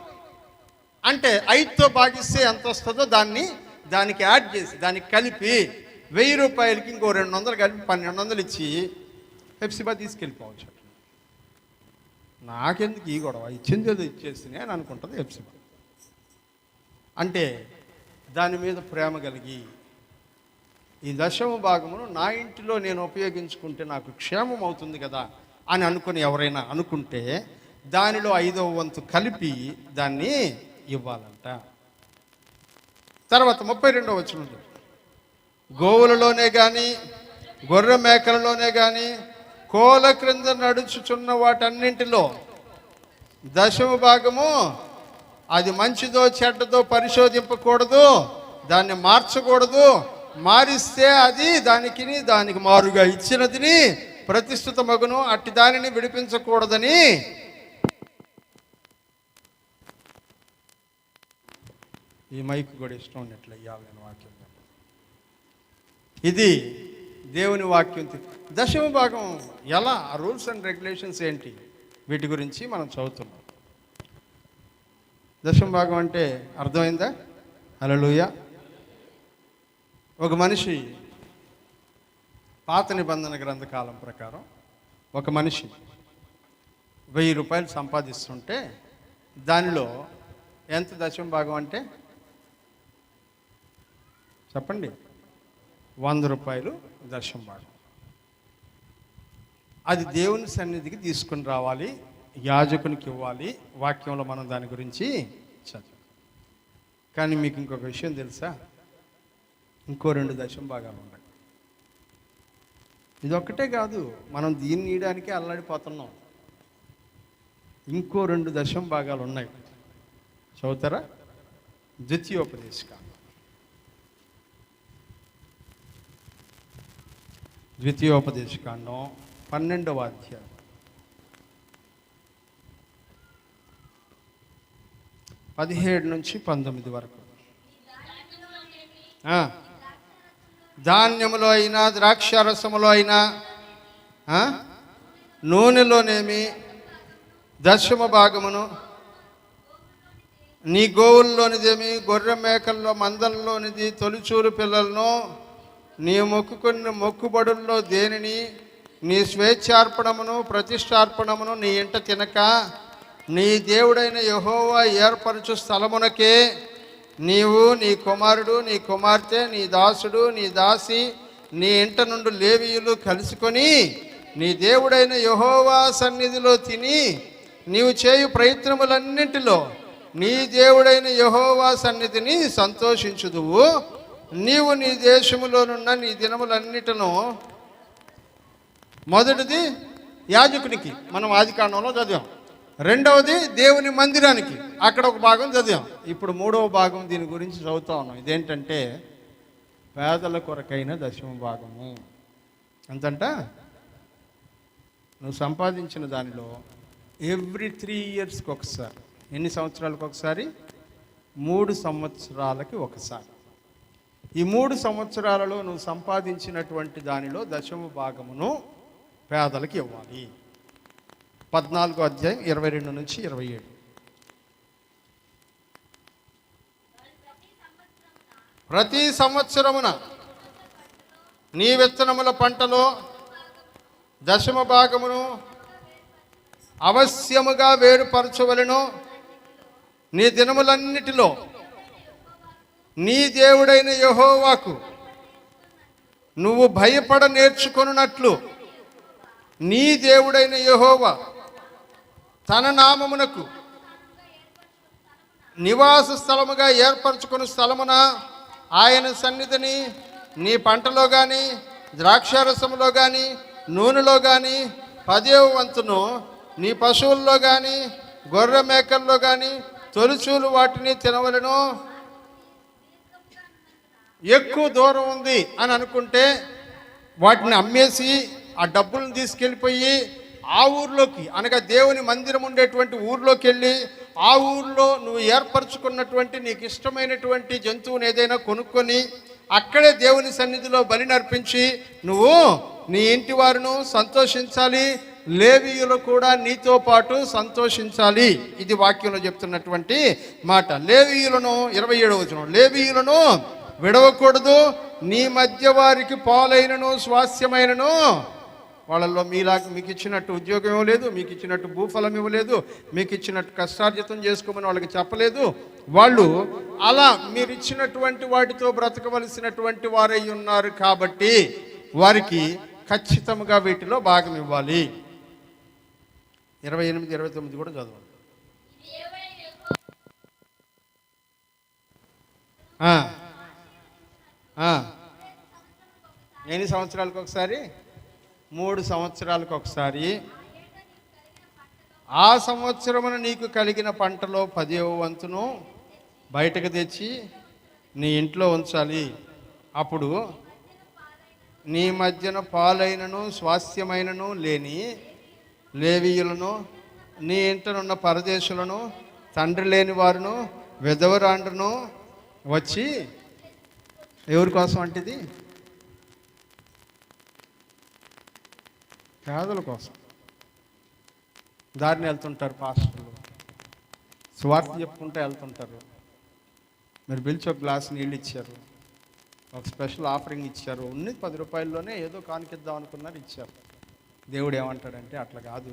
అంటే 5తో భాగిస్తే ఎంత వస్తుందో దానికి యాడ్ చేసి దానికి కలిపి 1000 రూపాయలకి ఇంకో 200 కలిపి 1200 ఇచ్చి హెప్సిబా తీసుకెళ్ళిపోవచ్చు. నాకెందుకు ఈ గొడవ, ఇచ్చింది ఏదో ఇచ్చేసినే అని అనుకుంటుంది హెప్సిబా. అంటే దాని మీద ప్రేమ కలిగి ఈ 10వ భాగమును నా ఇంటిలో నేను ఉపయోగించుకుంటే నాకు క్షేమం అవుతుంది కదా అని అనుకుని ఎవరైనా అనుకుంటే దానిలో 5వ వంతు కలిపి దాన్ని ఇవ్వాలంట. తర్వాత 32వ వచనంలో, గోవులలోనే కానీ గొర్రె మేకలలోనే కానీ కోల క్రింద నడుచుచున్న వాటన్నింటిలో 10వ భాగము అది మంచిదో చెడ్డదో పరిశోధింపకూడదు, దాన్ని మార్చకూడదు. మారిస్తే అది దానికి మారుగా ఇచ్చినదిని ప్రతిష్ఠిత మగును, అట్టి దానిని విడిపించకూడదని ఈ మైక్ కూడా ఇష్టం ఉన్నట్లు ఇవ్వాలి నేను వాక్యం. ఇది దేవుని వాక్యం. దశమ భాగం ఎలా, ఆ రూల్స్ అండ్ రెగ్యులేషన్స్ ఏంటి, వీటి గురించి మనం చదువుతున్నాం. దశమ భాగం అంటే అర్థమైందా? హల్లెలూయా. ఒక మనిషి పాత నిబంధన గ్రంథకాలం ప్రకారం ఒక మనిషి 1000 రూపాయలు సంపాదిస్తుంటే దానిలో ఎంత దశమ భాగం అంటే చెప్పండి? 100 రూపాయలు దశమ భాగం. అది దేవుని సన్నిధికి తీసుకుని రావాలి, యాజకునికి ఇవ్వాలి. వాక్యంలో మనం దాని గురించి చదువు. కానీ మీకు ఇంకొక విషయం తెలుసా? ఇంకో 2 దశమ భాగాలు ఉన్నాయి. ఇదొక్కటే కాదు, మనం దీన్ని ఇయడానికే అల్లాడిపోతున్నాం. ఇంకో 2 దశమ భాగాలు ఉన్నాయి. చదువుతారా? ద్వితీయోపదేశకాండం 12వ అధ్యాయం 17 నుంచి 19 వరకు. ధాన్యములో అయినా ద్రాక్షారసములో అయినా నూనెలోనేమి దశమ భాగమును, నీ గోవుల్లోనిదేమి, గొర్రె మేకల్లో మందల్లోనిది, తొలిచూలు పిల్లలను, నీ మొక్కుకున్న మొక్కుబడుల్లో దేనిని, నీ స్వేచ్ఛార్పణమును ప్రతిష్టార్పణమును నీ ఇంట తినక, నీ దేవుడైన యెహోవా ఏర్పరచు స్థలమునకే నీవు, నీ కుమారుడు, నీ కుమార్తె, నీ దాసుడు, నీ దాసి, నీ ఇంట నుండి లేవీయులు కలుసుకొని నీ దేవుడైన యెహోవా సన్నిధిలో తిని, నీవు చేయు ప్రయత్నములన్నింటిలో నీ దేవుడైన యెహోవా సన్నిధిని సంతోషించుదువు. నీవు నీ దేశములోనున్న నీ దినములన్నిటిను, మొదటిది యాజకునికి, మనం ఆదికాండంలో చదివాం. రెండవది దేవుని మందిరానికి, అక్కడ ఒక భాగం చదివాం. ఇప్పుడు 3వ భాగం దీని గురించి చదువుతా ఉన్నాం. ఇదేంటంటే పేదల కొరకైన దశమ భాగము. ఎంతంట? నువ్వు సంపాదించిన దానిలో ఎవ్రీ 3 ఇయర్స్కి ఒకసారి. ఎన్ని సంవత్సరాలకు ఒకసారి? 3 సంవత్సరాలకి ఒకసారి. ఈ 3 సంవత్సరాలలో నువ్వు సంపాదించినటువంటి దానిలో దశమ భాగమును పేదలకు ఇవ్వాలి. 14వ అధ్యాయం 22 నుంచి 27. ప్రతి సంవత్సరమున నీ విత్తనముల పంటలో దశమ భాగమును అవశ్యముగా వేరుపరచవలెను. నీ దినములన్నిటిలో నీ దేవుడైన యెహోవాకు నువ్వు భయపడ నేర్చుకొనున్నట్లు నీ దేవుడైన యెహోవా తన నామమునకు నివాస స్థలముగా ఏర్పరచుకున్న స్థలమున ఆయన సన్నిధిని నీ పంటలో కానీ, ద్రాక్షారసములో కానీ, నూనెలో కానీ 10వ వంతును నీ పశువుల్లో కానీ, గొర్రె మేకల్లో కానీ తొలిచూలు వాటిని తినవలెను. ఎక్కువ దూరం ఉంది అని అనుకుంటే వాటిని అమ్మేసి ఆ డబ్బులను తీసుకెళ్ళిపోయి ఆ ఊర్లోకి, అనగా దేవుని మందిరం ఉండేటువంటి ఊర్లోకి వెళ్ళి ఆ ఊర్లో నువ్వు ఏర్పరచుకున్నటువంటి నీకు ఇష్టమైనటువంటి జంతువుని ఏదైనా కొనుక్కొని అక్కడే దేవుని సన్నిధిలో బలి నర్పించి నువ్వు నీ ఇంటి వారును సంతోషించాలి, లేవీయులు కూడా నీతో పాటు సంతోషించాలి. ఇది వాక్యంలో చెప్తున్నటువంటి మాట. లేవీయులను 27వ వచనం, లేవీయులను విడవకూడదు. నీ మధ్య వారికి పాలైనను స్వాస్థ్యమైనను, వాళ్ళల్లో మీకు ఇచ్చినట్టు ఉద్యోగం ఇవ్వలేదు, మీకు ఇచ్చినట్టు భూఫలం ఇవ్వలేదు, మీకు ఇచ్చినట్టు కష్టార్జితం చేసుకోమని వాళ్ళకి చెప్పలేదు. వాళ్ళు అలా మీరు ఇచ్చినటువంటి వాటితో బ్రతకవలసినటువంటి వారై ఉన్నారు. కాబట్టి వారికి ఖచ్చితంగా వీటిలో భాగం ఇవ్వాలి. 28, 29 కూడా చదవండి. ఎన్ని సంవత్సరాలకు ఒకసారి? 3 సంవత్సరాలకు ఒకసారి. ఆ సంవత్సరమున నీకు కలిగిన పంటలో 10వ వంతును బయటకు తెచ్చి నీ ఇంట్లో ఉంచాలి. అప్పుడు నీ మధ్యన పాలైనను స్వాస్థ్యమైనను లేని లేవీయులను, నీ ఇంటనున్న పరదేశులను, తండ్రి లేని వారును, విధవరాండ్రును, వచ్చి ఎవరి కోసం అంటే ఇది పేదల కోసం. దారిని వెళ్తుంటారు పాస్టర్లు, స్వార్థ చెప్పుకుంటూ వెళ్తుంటారు. మీరు పిలిచి ఒక గ్లాస్ నీళ్ళు ఇచ్చారు, ఒక స్పెషల్ ఆఫరింగ్ ఇచ్చారు, ఉన్నది 10 రూపాయల్లోనే ఏదో కానుకిద్దాం అనుకున్నారు, ఇచ్చారు. దేవుడు ఏమంటాడంటే అట్లా కాదు,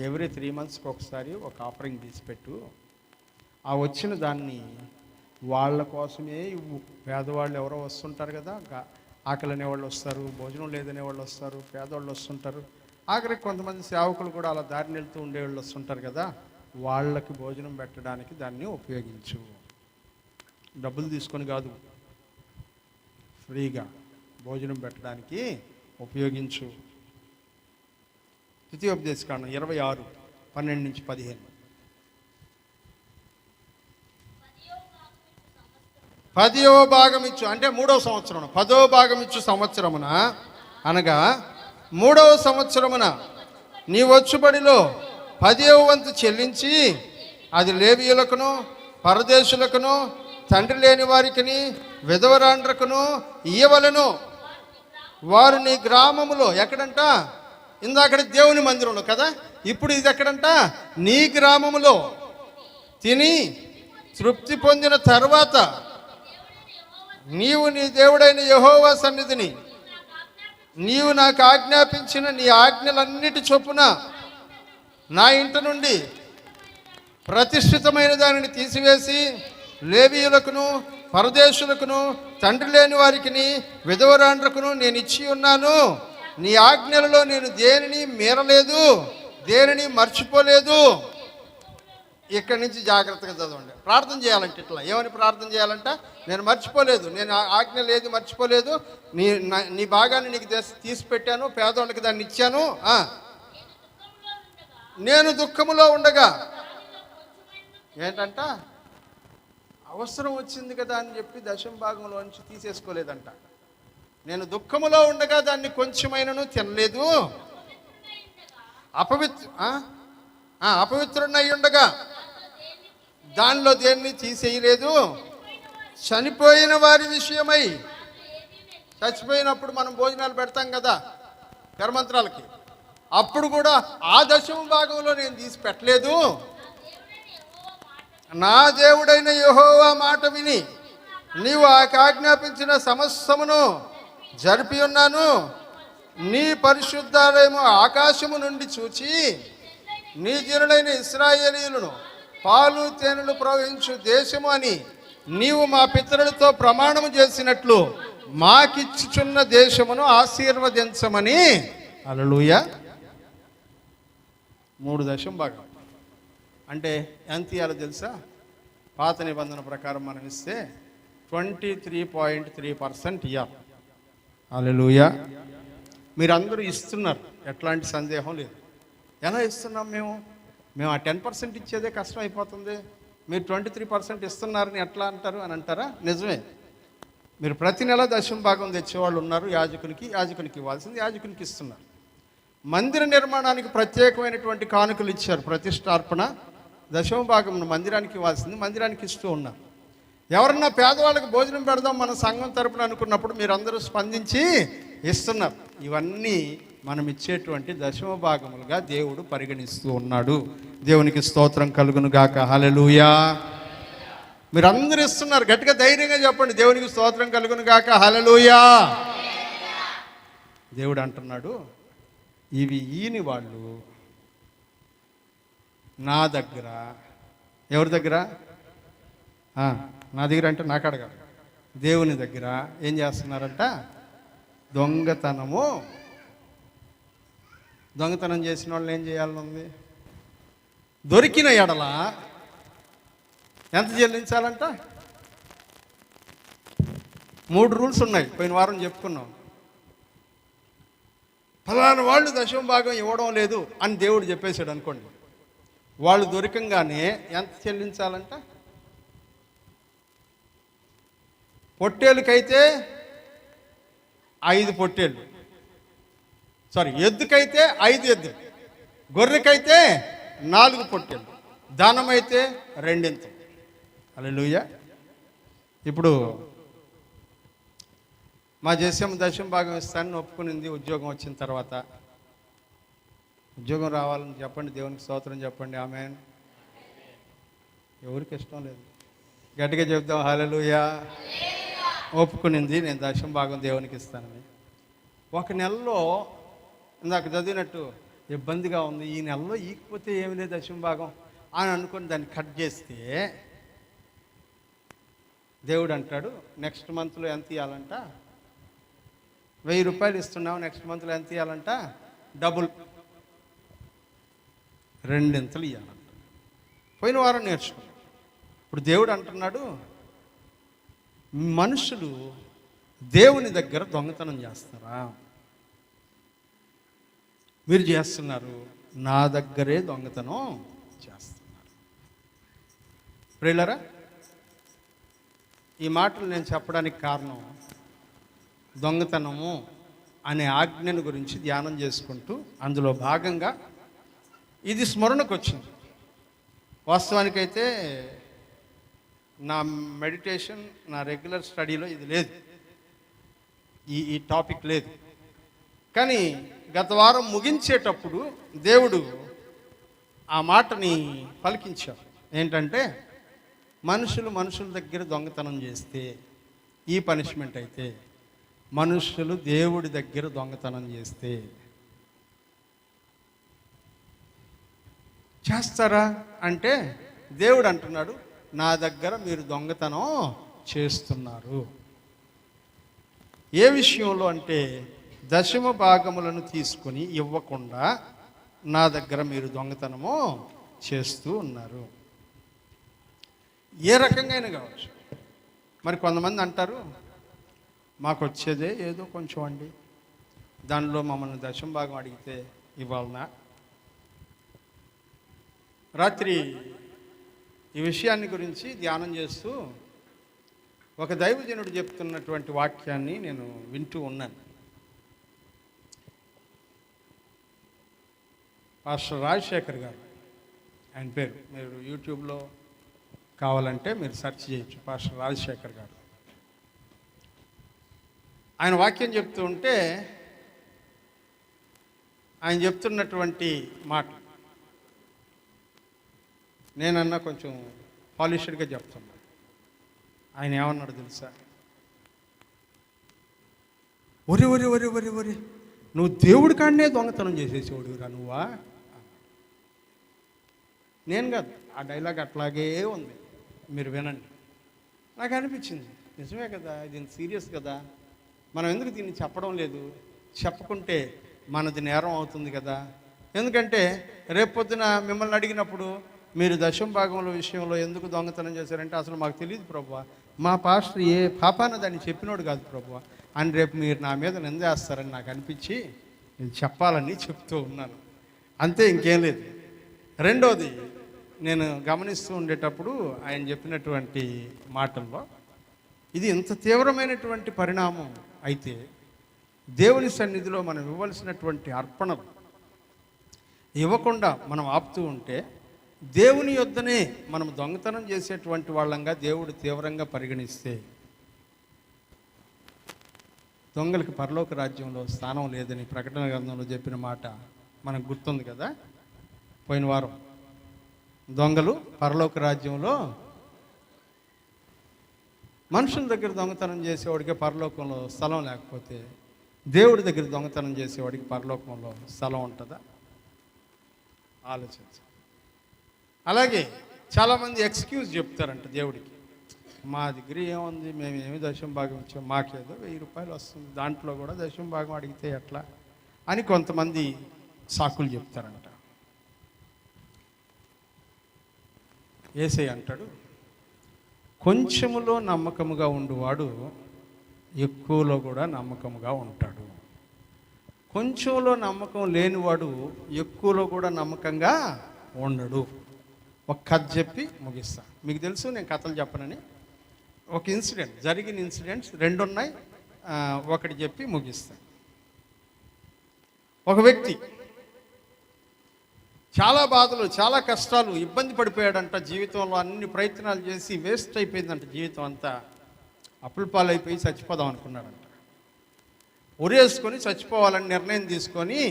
ఎవ్రీ 3 monthsకి ఒకసారి ఒక ఆఫరింగ్ తీసిపెట్టు, ఆ వచ్చిన దాన్ని వాళ్ళ కోసమే ఇవ్వు. పేదవాళ్ళు ఎవరో వస్తుంటారు కదా, ఆకలి అనేవాళ్ళు వస్తారు, భోజనం లేదనే వాళ్ళు వస్తారు, పేదవాళ్ళు వస్తుంటారు, ఆఖరికి కొంతమంది సేవకులు కూడా అలా దారిని వెళ్తూ ఉండేవాళ్ళు వస్తుంటారు కదా, వాళ్ళకి భోజనం పెట్టడానికి దాన్ని ఉపయోగించు. డబ్బులు తీసుకొని కాదు, ఫ్రీగా భోజనం పెట్టడానికి ఉపయోగించు. ద్వితీయోపదేశకాండం 26:12-15. 10వ భాగం ఇచ్చు అంటే 3వ సంవత్సరం, 10వ భాగం ఇచ్చు సంవత్సరమున అనగా 3వ సంవత్సరమున నీ వచ్చుబడిలో 10వ వంతు చెల్లించి అది లేవీయులకును పరదేశులకును తండ్రి లేని వారికిని విధవరాండ్రకును ఇయ్యవలెను. వారు నీ గ్రామములో, ఎక్కడంట, ఇందాక దేవుని మందిరంలో కదా, ఇప్పుడు ఇది ఎక్కడంట, నీ గ్రామములో తిని తృప్తి పొందిన తర్వాత నీవు నీ దేవుడైన యెహోవా సన్నిధిని నీవు నాకు ఆజ్ఞాపించిన నీ ఆజ్ఞలన్నిటి చొప్పున నా ఇంటి నుండి ప్రతిష్ఠితమైన దానిని తీసివేసి లేవీయులకును పరదేశులకును తండ్రి లేని వారికిని విధవరాండ్రకును నేను ఇచ్చి ఉన్నాను. నీ ఆజ్ఞలలో నేను దేనిని మీరలేదు, దేనిని మర్చిపోలేదు. ఇక్కడి నుంచి జాగ్రత్తగా చదవండి. ప్రార్థన చేయాలంటే ఇట్లా ఏమని ప్రార్థన చేయాలంట, నేను మర్చిపోలేదు, నేను ఆజ్ఞలు ఏది మర్చిపోలేదు, నీ భాగాన్ని నీకు తీసి పెట్టాను, పేదవాళ్ళకి దాన్ని ఇచ్చాను. నేను దుఃఖములో ఉండగా, ఏంటంట, అవసరం వచ్చింది కదా అని చెప్పి దశమ భాగంలోంచి తీసేసుకోలేదంట. నేను దుఃఖములో ఉండగా దాన్ని కొంచెమైనను తినలేదు, అపవిత్రుడై ఉండగా దానిలో దేన్ని తీసేయలేదు. చనిపోయిన వారి విషయమై, చచ్చిపోయినప్పుడు మనం భోజనాలు పెడతాం కదా కర్మంత్రాలకి, అప్పుడు కూడా ఆ దశమ భాగంలో నేను తీసి పెట్టలేదు. నా దేవుడైన యెహోవా మాట విని నీవు ఆజ్ఞాపించిన సమస్తమును జరిపి ఉన్నాను. నీ పరిశుద్ధాలయము ఆకాశము నుండి చూచి నీ జనులైన ఇశ్రాయేలీయులను పాలు తేనెలు ప్రవహించు దేశము అని నీవు మా పితరులతో ప్రమాణము చేసినట్లు మాకిచ్చుచున్న దేశమును ఆశీర్వదించమని. హల్లెలూయా. 3 దశమ భాగం అంటే ఎంత ఇవ్వాలో తెలుసా? పాత నిబంధన ప్రకారం మనం ఇస్తే 23.3% ఇవ్వాలి. హల్లెలూయా. మీరందరూ ఇస్తున్నారు, ఎట్లాంటి సందేహం లేదు. ఎలా ఇస్తున్నాం? మేము ఆ 10% ఇచ్చేదే కష్టం అయిపోతుంది, మీరు 23% ఇస్తున్నారని ఎట్లా అంటారు అని అంటారా? నిజమే. మీరు ప్రతి నెల దశమ భాగం తెచ్చేవాళ్ళు ఉన్నారు. యాజకునికి ఇవ్వాల్సింది యాజకునికి ఇస్తున్నారు. మందిర నిర్మాణానికి ప్రత్యేకమైనటువంటి కానుకలు ఇచ్చారు, ప్రతిష్టార్పణ, దశమ భాగం మందిరానికి ఇవ్వాల్సింది మందిరానికి ఇస్తూ ఉన్నారు. ఎవరన్నా పేదవాళ్ళకి భోజనం పెడదాం మన సంఘం తరపున అనుకున్నప్పుడు మీరందరూ స్పందించి ఇస్తున్నారు. ఇవన్నీ మనం ఇచ్చేటువంటి దశమ భాగములుగా దేవుడు పరిగణిస్తూ ఉన్నాడు. దేవునికి స్తోత్రం కలుగును గాక. హల్లెలూయా. మీరందరూ ఇస్తున్నారు, గట్టిగా ధైర్యంగా చెప్పండి, దేవునికి స్తోత్రం కలుగును గాక. హల్లెలూయా. దేవుడు అంటున్నాడు, ఇవి ఈని వాళ్ళు నా దగ్గర, ఎవరి దగ్గర? నా దగ్గర అంటే నాకు అడగాలి, దేవుని దగ్గర ఏం చేస్తున్నారంట? దొంగతనం చేసిన వాళ్ళని ఏం చేయాలని ఉంది? దొరికిన ఎడల ఎంత చెల్లించాలంట? 3 రూల్స్ ఉన్నాయి, పోయిన వారం చెప్పుకున్నాం. ఫలానా వాళ్ళు దశమ భాగం ఇవ్వడం లేదు అని దేవుడు చెప్పేశాడు అనుకోండి, వాళ్ళు దొరికంగానే ఎంత చెల్లించాలంట? పొట్టేలుకైతే 5 పొట్టేళ్ళు, ఎద్దుకైతే 5 ఎద్దులు, గొర్రెకైతే 4 పొట్టేళ్ళు, దానమైతే 2. హల్లెలూయా. ఇప్పుడు మా జేసమ్మ దశమ భాగం ఇస్తానని ఒప్పుకునింది. ఉద్యోగం వచ్చిన తర్వాత ఉద్యోగం రావాలని చెప్పండి, దేవునికి స్తోత్రం చెప్పండి. ఆమేన్. ఎవరికి ఇష్టం లేదు, గట్టిగా చెప్దాం హల్లెలూయా. ఒప్పుకునింది, నేను దశమ భాగం దేవునికి ఇస్తానని. ఒక నెలలో ఇందాక చదివినట్టు ఇబ్బందిగా ఉంది, ఈ నెలలో ఈకపోతే ఏమి లేదు దశమ భాగం అని అనుకుని దాన్ని కట్ చేస్తే దేవుడు అంటాడు, నెక్స్ట్ మంత్లో ఎంత ఇవ్వాలంట, 1000 రూపాయలు ఇస్తున్నావు, నెక్స్ట్ మంత్లో ఎంత ఇవ్వాలంట, డబుల్, 2 ఇవ్వాలంట. పోయిన వారం నేర్చుకున్నాం. ఇప్పుడు దేవుడు అంటున్నాడు, మనుషులు దేవుని దగ్గర దొంగతనం చేస్తారా? మీరు చేస్తున్నారు, నా దగ్గరే దొంగతనం చేస్తున్నారు. ప్రియులారా, ఈ మాటలు నేను చెప్పడానికి కారణం, దొంగతనము అనే ఆజ్ఞను గురించి ధ్యానం చేసుకుంటూ అందులో భాగంగా ఇది స్మరణకు వచ్చింది. వాస్తవానికైతే నా మెడిటేషన్, నా రెగ్యులర్ స్టడీలో ఇది లేదు, ఈ టాపిక్ లేదు. కానీ గత వారం ముగించేటప్పుడు దేవుడు ఆ మాటని పలికించారు. ఏంటంటే, మనుషుల దగ్గర దొంగతనం చేస్తే ఈ పనిష్మెంట్ అయితే, మనుషులు దేవుడి దగ్గర దొంగతనం చేస్తే చేస్తారా అంటే, దేవుడు అంటున్నాడు, నా దగ్గర మీరు దొంగతనం చేస్తున్నారు. ఏ విషయంలో అంటే, దశమ భాగములను తీసుకొని ఇవ్వకుండా నా దగ్గర మీరు దొంగతనము చేస్తూ ఉన్నారు. ఏ రకంగా కావచ్చు. మరి కొంతమంది అంటారు, మాకు వచ్చేదే ఏదో కొంచెం అండి, దానిలో మమ్మల్ని దశమ భాగం అడిగితే ఇవ్వాలనా? రాత్రి ఈ విషయాన్ని గురించి ధ్యానం చేస్తూ ఒక దైవజనుడు చెప్తున్నటువంటి వాక్యాన్ని నేను వింటూ ఉన్నాను. పాస్టర్ రాజశేఖర్ గారు ఆయన పేరు, మీరు యూట్యూబ్లో కావాలంటే మీరు సెర్చ్ చేయొచ్చు, పాస్టర్ రాజశేఖర్ గారు. ఆయన వాక్యం చెప్తూ ఉంటే ఆయన చెప్తున్నటువంటి మాట నేనన్నా కొంచెం పాలిష్డ్గా చెప్తున్నా. ఆయన ఏమన్నాడు తెలుసా? ఒరి ఒరి ఒరి ఒరి ఒరి నువ్వు దేవుడి కాడనే దొంగతనం చేసేసేవాడురా నువ్వా? నేను కాదు, ఆ డైలాగ్ అట్లాగే ఉంది, మీరు వినండి. నాకు అనిపించింది, నిజమే కదా, ఇది సీరియస్ కదా, మనం ఎందుకు దీన్ని చెప్పడం లేదు? చెప్పకుంటే మనది నేరం అవుతుంది కదా. ఎందుకంటే రేపొద్దున మిమ్మల్ని అడిగినప్పుడు మీరు దశమ భాగంలో విషయంలో ఎందుకు దొంగతనం చేశారంటే, అసలు మాకు తెలియదు ప్రభువా, మా పాస్టర్ ఏ పాపాన దాన్ని చెప్పినోడు కాదు ప్రభువా అని రేపు మీరు నా మీద నిందేస్తారని నాకు అనిపించి నేను చెప్పాలని చెప్తూ ఉన్నాను, అంతే, ఇంకేం లేదు. రెండోది, నేను గమనిస్తూ ఉండేటప్పుడు ఆయన చెప్పినటువంటి మాటల్లో ఇది ఇంత తీవ్రమైనటువంటి పరిణామం అయితే, దేవుని సన్నిధిలో మనం ఇవ్వాల్సినటువంటి అర్పణలు ఇవ్వకుండా మనం ఆపుతూ ఉంటే, దేవుని యొద్దనే మనం దొంగతనం చేసేటువంటి వాళ్ళంగా దేవుడు తీవ్రంగా పరిగణిస్తే, దొంగలకి పరలోక రాజ్యంలో స్థానం లేదని ప్రకటన గ్రంథంలో చెప్పిన మాట మనకు గుర్తుంది కదా. పోయిన వారం దొంగలు పరలోక రాజ్యంలో, మనుషుల దగ్గర దొంగతనం చేసేవాడికి పరలోకంలో స్థలం లేకపోతే, దేవుడి దగ్గర దొంగతనం చేసేవాడికి పరలోకంలో స్థలం ఉంటుందా? ఆలోచించ. అలాగే చాలామంది ఎక్స్క్యూజ్ చెప్తారంట దేవుడికి, మా దగ్గర ఏముంది, మేము ఏమి దశమ భాగం ఇచ్చాం, మాకేదో 1000 రూపాయలు వస్తుంది, దాంట్లో కూడా దశమ భాగం అడిగితే ఎట్లా అని కొంతమంది సాకులు చెప్తారంట. యేసయ్య అంటాడు, కొంచెములో నమ్మకముగా ఉండువాడు ఎక్కువలో కూడా నమ్మకముగా ఉంటాడు, కొంచెంలో నమ్మకం లేనివాడు ఎక్కువలో కూడా నమ్మకంగా ఉండడు. ఒక కథ చెప్పి ముగిస్తా. మీకు తెలుసు నేను కథలు చెప్పనని. ఒక ఇన్సిడెంట్, జరిగిన ఇన్సిడెంట్స్ 2 ఉన్నాయి, ఒకటి చెప్పి ముగిస్తా. ఒక వ్యక్తి చాలా బాధలు, చాలా కష్టాలు, ఇబ్బంది పడిపోయాడంట జీవితంలో. అన్ని ప్రయత్నాలు చేసి వేస్ట్ అయిపోయిందంట జీవితం అంతా. అప్పుల పాలైపోయి చచ్చిపోదాం అనుకున్నాడంట. ఉరేసుకొని చచ్చిపోవాలని నిర్ణయం తీసుకొని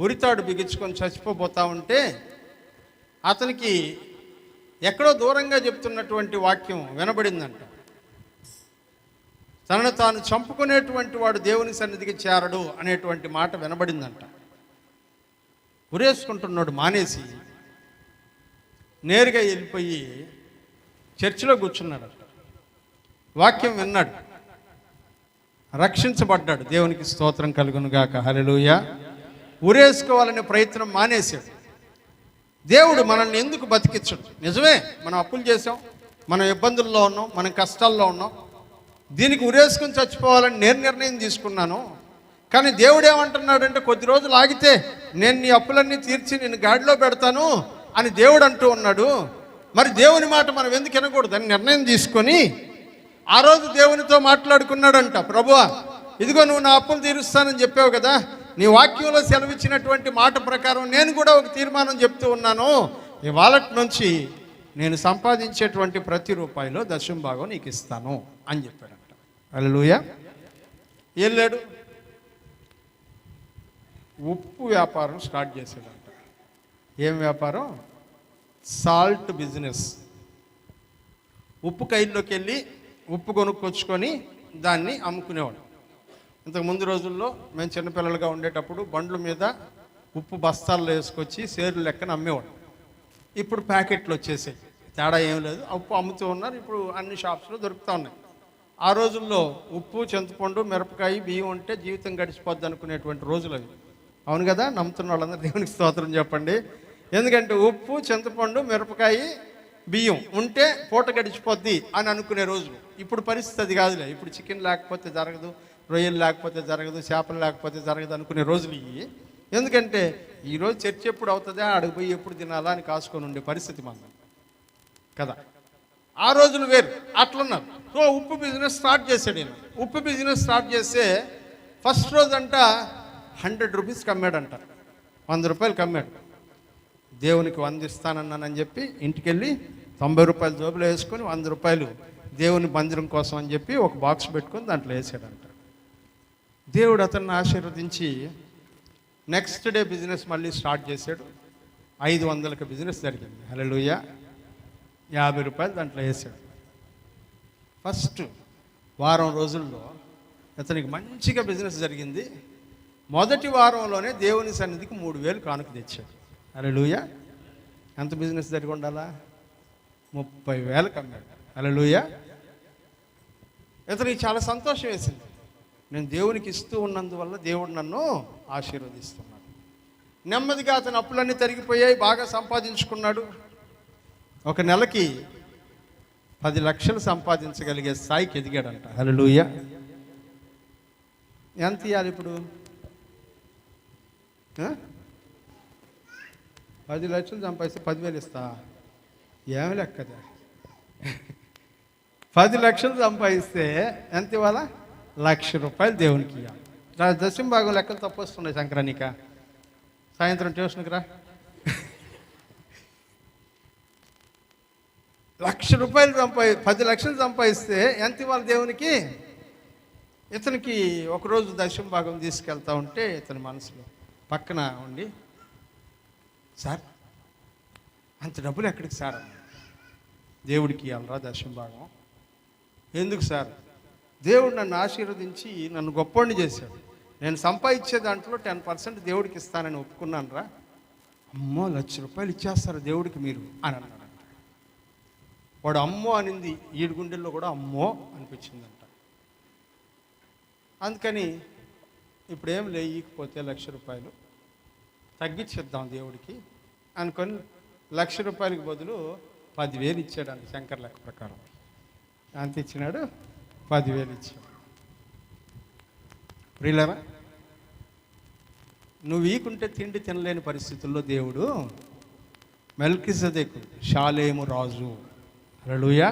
ఉరితాడు బిగించుకొని చచ్చిపోతా ఉంటే అతనికి ఎక్కడో దూరంగా చెప్తున్నటువంటి వాక్యం వినబడిందంట. తనను తాను చంపుకునేటువంటి వాడు దేవుని సన్నిధికి చేరడు అనేటువంటి మాట వినబడిందంట. ఉరేసుకుంటున్నాడు మానేసి నేరుగా వెళ్ళిపోయి చర్చిలో కూర్చున్నాడట. వాక్యం విన్నాడు, రక్షించబడ్డాడు. దేవునికి స్తోత్రం కలుగునుగాక. హల్లెలూయా. ఉరేసుకోవాలనే ప్రయత్నం మానేశాడు. దేవుడు మనల్ని ఎందుకు బతికించడు? నిజమే, మనం అప్పులు చేసాం, మనం ఇబ్బందుల్లో ఉన్నాం, మనం కష్టాల్లో ఉన్నాం. దీనికి ఉరేసుకుని చచ్చిపోవాలని నేను నిర్ణయం తీసుకున్నాను. కానీ దేవుడు ఏమంటున్నాడంటే, కొద్ది రోజులు ఆగితే నేను నీ అప్పులన్నీ తీర్చి నేను గాడిలో పెడతాను అని దేవుడు అంటూ ఉన్నాడు. మరి దేవుని మాట మనం ఎందుకు వినకూడదు అని నిర్ణయం తీసుకొని ఆ రోజు దేవునితో మాట్లాడుకున్నాడంట. ప్రభువా, ఇదిగో నువ్వు నా అప్పులు తీరుస్తానని చెప్పావు కదా, నీ వాక్యంలో సెలవిచ్చినటువంటి మాట ప్రకారం నేను కూడా ఒక తీర్మానం చెప్తూ ఉన్నాను. ఇవాళ నుంచి నేను సంపాదించేటువంటి ప్రతి రూపాయిలో దశమ భాగం నీకు ఇస్తాను అని చెప్పాడంట. హల్లెలూయా. వెళ్ళాడు, ఉప్పు వ్యాపారం స్టార్ట్ చేశాడంట. ఏం వ్యాపారం? Salt business. ఉప్పు కైల్లోకి వెళ్ళి ఉప్పు కొనుక్కొచ్చుకొని దాన్ని అమ్ముకునేవాడు. ఇంతకు ముందు రోజుల్లో మేము చిన్నపిల్లలుగా ఉండేటప్పుడు బండ్ల మీద ఉప్పు బస్తాల్లో వేసుకొచ్చి సేరు లెక్కన అమ్మేవాడు. ఇప్పుడు ప్యాకెట్లు వచ్చేసాయి, తేడా ఏం లేదు. ఉప్పు అమ్ముతూ ఉన్నారు, ఇప్పుడు అన్ని షాప్స్లో దొరుకుతూ ఉన్నాయి. ఆ రోజుల్లో ఉప్పు, చింతపండు, మిరపకాయ, బియ్యం ఉంటే జీవితం గడిచిపోద్ది అనుకునేటువంటి రోజులు అవి. అవును కదా? నమ్ముతున్న వాళ్ళందరూ దేవునికి స్తోత్రం చెప్పండి. ఎందుకంటే ఉప్పు, చింతపండు, మిరపకాయ, బియ్యం ఉంటే పూట గడిచిపోద్ది అని అనుకునే రోజులు. ఇప్పుడు పరిస్థితి అది కాదులే. ఇప్పుడు చికెన్ లేకపోతే జరగదు, రొయ్యలు లేకపోతే జరగదు, చేపలు లేకపోతే జరగదు అనుకునే రోజులు ఇవి. ఎందుకంటే ఈరోజు చర్చ ఎప్పుడు అవుతుందా, అడిగిపోయి ఎప్పుడు తినాలా అని కాసుకొని ఉండే పరిస్థితి మనం కదా. ఆ రోజులు వేరు, అట్లున్నారు. సో ఉప్పు బిజినెస్ స్టార్ట్ చేశాడు ఈయన. ఉప్పు బిజినెస్ స్టార్ట్ చేస్తే ఫస్ట్ రోజు అంట 100 రూపీస్కి అమ్మాడంట. 100 రూపాయలకి అమ్మాడు. దేవునికి 100 ఇస్తానన్నానని చెప్పి ఇంటికి వెళ్ళి 90 రూపాయలు జోబులో వేసుకొని 100 రూపాయలు దేవుని మందిరం కోసం అని చెప్పి ఒక బాక్స్ పెట్టుకొని దాంట్లో వేసాడంట. దేవుడు అతన్ని ఆశీర్వదించి నెక్స్ట్ డే బిజినెస్ మళ్ళీ స్టార్ట్ చేశాడు. 500కి బిజినెస్ జరిగింది. హల్లెలూయా. 50 రూపాయలు దాంట్లో వేసాడు. ఫస్ట్ వారం రోజుల్లో అతనికి మంచిగా బిజినెస్ జరిగింది. మొదటి వారంలోనే దేవుని సన్నిధికి 3000 కానుక తెచ్చాడు. హల్లెలూయా. ఎంత బిజినెస్ జరిగి ఉండాలా? 30,000కి అమ్మాడు. హల్లెలూయా. ఇతనికి చాలా సంతోషం వేసింది. నేను దేవునికి ఇస్తూ ఉన్నందువల్ల దేవుడు నన్ను ఆశీర్వదిస్తున్నాడు. నెమ్మదిగా అతని అప్పులన్నీ తరిగిపోయాయి, బాగా సంపాదించుకున్నాడు. ఒక నెలకి 10 లక్షలు సంపాదించగలిగే స్థాయికి ఎదిగాడంట. హల్లెలూయా. ఎంత ఇవ్వాలి ఇప్పుడు? 10 లక్షలు సంపాదిస్తే 10,000 ఇస్తా? ఏమి లెక్కదా? 10 లక్షలు సంపాదిస్తే ఎంత ఇవ్వాలా? 1,00,000 రూపాయలు దేవునికి ఇవ్వాలి. దశమ భాగం లెక్కలు తప్పు వస్తున్నాయి సంక్రాంతిక. సాయంత్రం ట్యూషన్కి రా. 1,00,000 రూపాయలు 10 లక్షలు సంపాదిస్తే ఎంత ఇవ్వాలి దేవునికి? ఇతనికి ఒకరోజు దశమ భాగం తీసుకెళ్తా ఉంటే ఇతని మనసులో పక్కన ఉండి, సార్ అంత డబ్బులు ఎక్కడికి సార్? దేవుడికి ఇవ్వాలరా దశమ భాగం? ఎందుకు సార్? దేవుడు నన్ను ఆశీర్వదించి నన్ను గొప్పవాడిని చేశాడు. నేను సంపాదించే దాంట్లో 10% దేవుడికి ఇస్తానని ఒప్పుకున్నాను రా. అమ్మో, 1,00,000 రూపాయలు ఇచ్చేస్తారు దేవుడికి మీరు అని అన్నాడంట. వాడు అమ్మో అనింది, ఈడు గుండెల్లో కూడా అమ్మో అనిపించిందంట. అందుకని ఇప్పుడేం లేకపోతే 1,00,000 రూపాయలు తగ్గించేద్దాం దేవుడికి అనుకొని 1,00,000 రూపాయలకి బదులు 10,000 ఇచ్చాడు శంకర్ లెక్క ప్రకారం. ఎంత ఇచ్చినాడు? 10,000 ఇచ్చాడు. ప్రియులారా, నువ్వు ఈకుంటే తిండి తినలేని పరిస్థితుల్లో దేవుడు మెల్కిసెదెకు, షాలేము రాజు, హల్లెలూయా,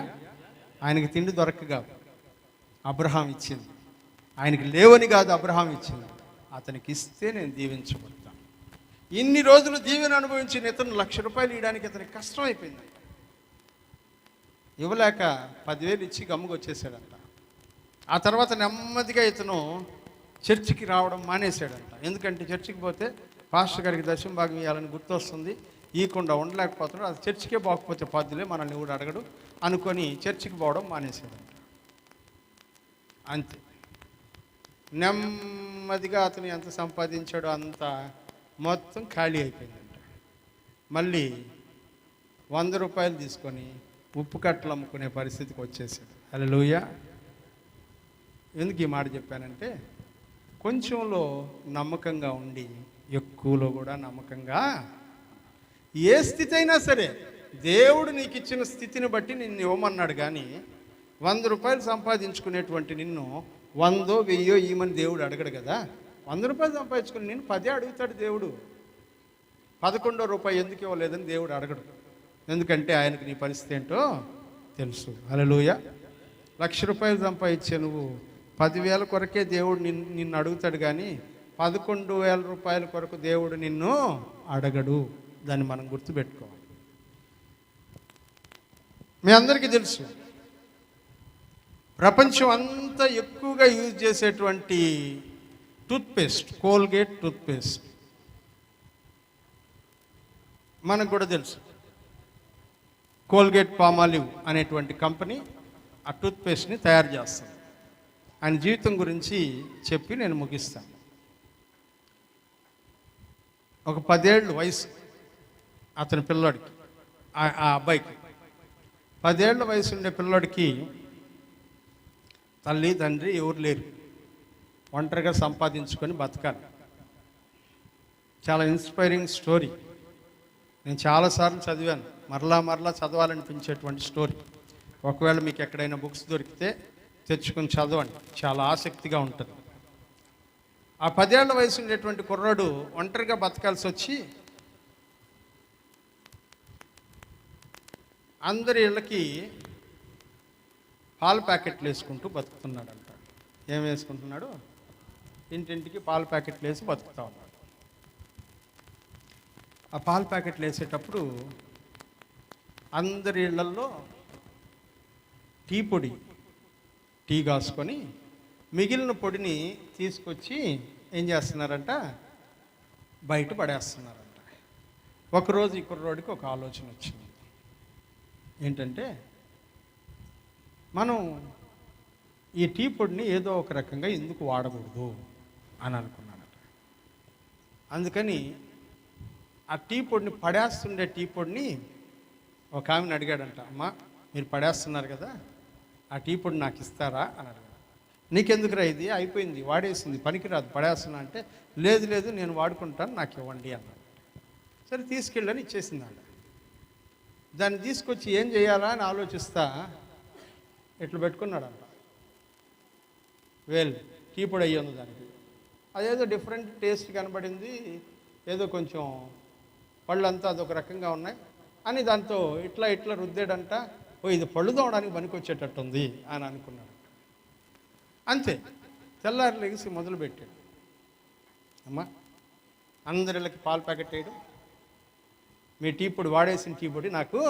ఆయనకి తిండి దొరకగా అబ్రహాం ఇచ్చింది. ఆయనకి లేవని కాదు, అబ్రహాం ఇచ్చింది. అతనికి ఇస్తే నేను దీవించబడతాను. ఇన్ని రోజులు దీవెన అనుభవించిన ఇతను 1,00,000 రూపాయలు ఇవ్వడానికి ఇతనికి కష్టం అయిపోయింది. ఇవ్వలేక 10,000 ఇచ్చి గమ్ముగా వచ్చేసాడంట. ఆ తర్వాత నెమ్మదిగా ఇతను చర్చికి రావడం మానేశాడంట. ఎందుకంటే చర్చికి పోతే పాస్టర్ గారికి దశమ భాగం ఇవ్వాలని గుర్తొస్తుంది, ఇవ్వకుండా ఉండలేకపోతున్నాడు. అది చర్చికే పోకపోతే పద్దులే మనల్ని కూడా అడగడు అనుకొని చర్చికి పోవడం మానేశాడంట. అంతే. నెమ్మదిగా అతను ఎంత సంపాదించాడో అంత మొత్తం ఖాళీ అయిపోయిందంట. మళ్ళీ 100 రూపాయలు తీసుకొని ఉప్పు కట్టలు అమ్ముకునే పరిస్థితికి వచ్చేసాడు. హల్లెలూయా. ఎందుకు ఈ మాట చెప్పానంటే, కొంచెంలో నమ్మకంగా ఉండి ఎక్కువలో కూడా నమ్మకంగా, ఏ స్థితి అయినా సరే దేవుడు నీకు ఇచ్చిన స్థితిని బట్టి నిన్ను ఇవ్వమన్నాడు. కానీ 100 రూపాయలు సంపాదించుకునేటువంటి నిన్ను 100, 1000 ఇవ్వమని దేవుడు అడగడు కదా. 100 రూపాయలు సంపాదించుకుని నిన్ను 10 అడుగుతాడు దేవుడు. 11వ రూపాయి ఎందుకు ఇవ్వలేదని దేవుడు అడగడు. ఎందుకంటే ఆయనకు నీ పరిస్థితి ఏంటో తెలుసు. హల్లెలూయా. 1,00,000 రూపాయలు సంపాదించే నువ్వు 10,000 కొరకే దేవుడు నిన్ను అడుగుతాడు, కానీ 11,000 రూపాయల కొరకు దేవుడు నిన్ను అడగడు. దాన్ని మనం గుర్తుపెట్టుకోవాలి. మీ అందరికీ తెలుసు, ప్రపంచం అంతా ఎక్కువగా యూజ్ చేసేటువంటి టూత్పేస్ట్ కోల్గేట్ టూత్పేస్ట్. మనకు కూడా తెలుసు, కోల్గేట్ పామాలివ్ అనేటువంటి కంపెనీ ఆ టూత్పేస్ట్ని తయారు చేస్తుంది. ఆయన జీవితం గురించి చెప్పి నేను ముగిస్తాను. ఒక 10 ఏళ్ళు వయసు అతని పిల్లోడికి, ఆ అబ్బాయికి 10 ఏళ్ల వయసు ఉండే పిల్లోడికి తల్లి తండ్రి ఎవరు లేరు, ఒంటరిగా సంపాదించుకొని బతకాలి. చాలా ఇన్స్పైరింగ్ స్టోరీ. నేను చాలాసార్లు చదివాను, మరలా చదవాలనిపించేటువంటి స్టోరీ. ఒకవేళ మీకు ఎక్కడైనా బుక్స్ దొరికితే తెచ్చుకొని చదవండి, చాలా ఆసక్తిగా ఉంటుంది. ఆ 10 ఏళ్ల వయసు ఉండేటువంటి కుర్రాడు ఒంటరిగా బతకాల్సి వచ్చి అందరి ఇళ్ళకి పాల ప్యాకెట్లు వేసుకుంటూ బతుకుతున్నాడంట. ఏం వేసుకుంటున్నాడు? ఇంటింటికి పాల ప్యాకెట్లు వేసి బతుకుతా ఉన్నాడు. ఆ పాల ప్యాకెట్లు వేసేటప్పుడు అందరి ఇళ్లల్లో టీ కాసుకొని మిగిలిన పొడిని తీసుకొచ్చి ఏం చేస్తున్నారంట, బయట పడేస్తున్నారంట. ఒకరోజు ఈ కుర్రోడికి ఒక ఆలోచన వచ్చింది. ఏంటంటే, మనం ఈ టీ పొడిని ఏదో ఒక రకంగా ఎందుకు వాడకూడదు అని అనుకున్నాడట. అందుకని ఆ టీ పొడిని పడేస్తుండే టీ పొడిని ఒక ఆమెను అడిగాడంట, అమ్మా మీరు పడేస్తున్నారు కదా, ఆ టీ పొడి నాకు ఇస్తారా అని అడిగాడు. నీకెందుకురా, ఇది అయిపోయింది, వాడేసింది, పనికిరాదు, పడేస్తున్నా అంటే, లేదు నేను వాడుకుంటాను, నాకు ఇవ్వండి అన్నాడు. సరే తీసుకెళ్ళని ఇచ్చేసింది ఆడ. దాన్ని తీసుకొచ్చి ఏం చేయాలా అని ఆలోచిస్తా ఇట్లా పెట్టుకున్నాడంట. టీ పొడి అయ్యి ఉంది దానికి. అదేదో డిఫరెంట్ టేస్ట్ కనబడింది, ఏదో కొంచెం పళ్ళంతా అదొక రకంగా ఉన్నాయి అని దాంతో ఇట్లా రుద్దాడంట. ఇది పళ్ళు తోవడానికి పనికొచ్చేటట్టుంది అని అనుకున్నాడు. అంతే, తెల్లారి లెగిసి మొదలుపెట్టాడు. అమ్మా అందరిళ్ళకి పాల ప్యాకెట్ వేయడం, మీ టీ పొడి వాడేసిన టీ పొడి నాకు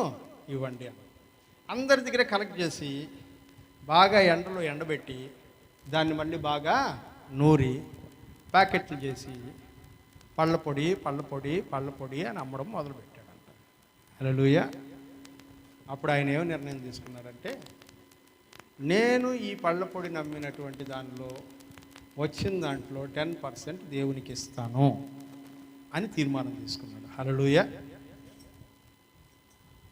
ఇవ్వండి అని అందరి దగ్గర కలెక్ట్ చేసి బాగా ఎండలో ఎండబెట్టి దాన్ని మళ్ళీ బాగా నూరి ప్యాకెట్లు చేసి పళ్ళ పొడి అని అమ్మడం మొదలుపెట్టాడంట. హల్లెలూయా. అప్పుడు ఆయన ఏం నిర్ణయం తీసుకున్నారంటే, నేను ఈ పళ్ళ పొడి నమ్మినటువంటి దానిలో వచ్చిన దాంట్లో 10% దేవునికి ఇస్తాను అని తీర్మానం తీసుకున్నాడు. హల్లెలూయా.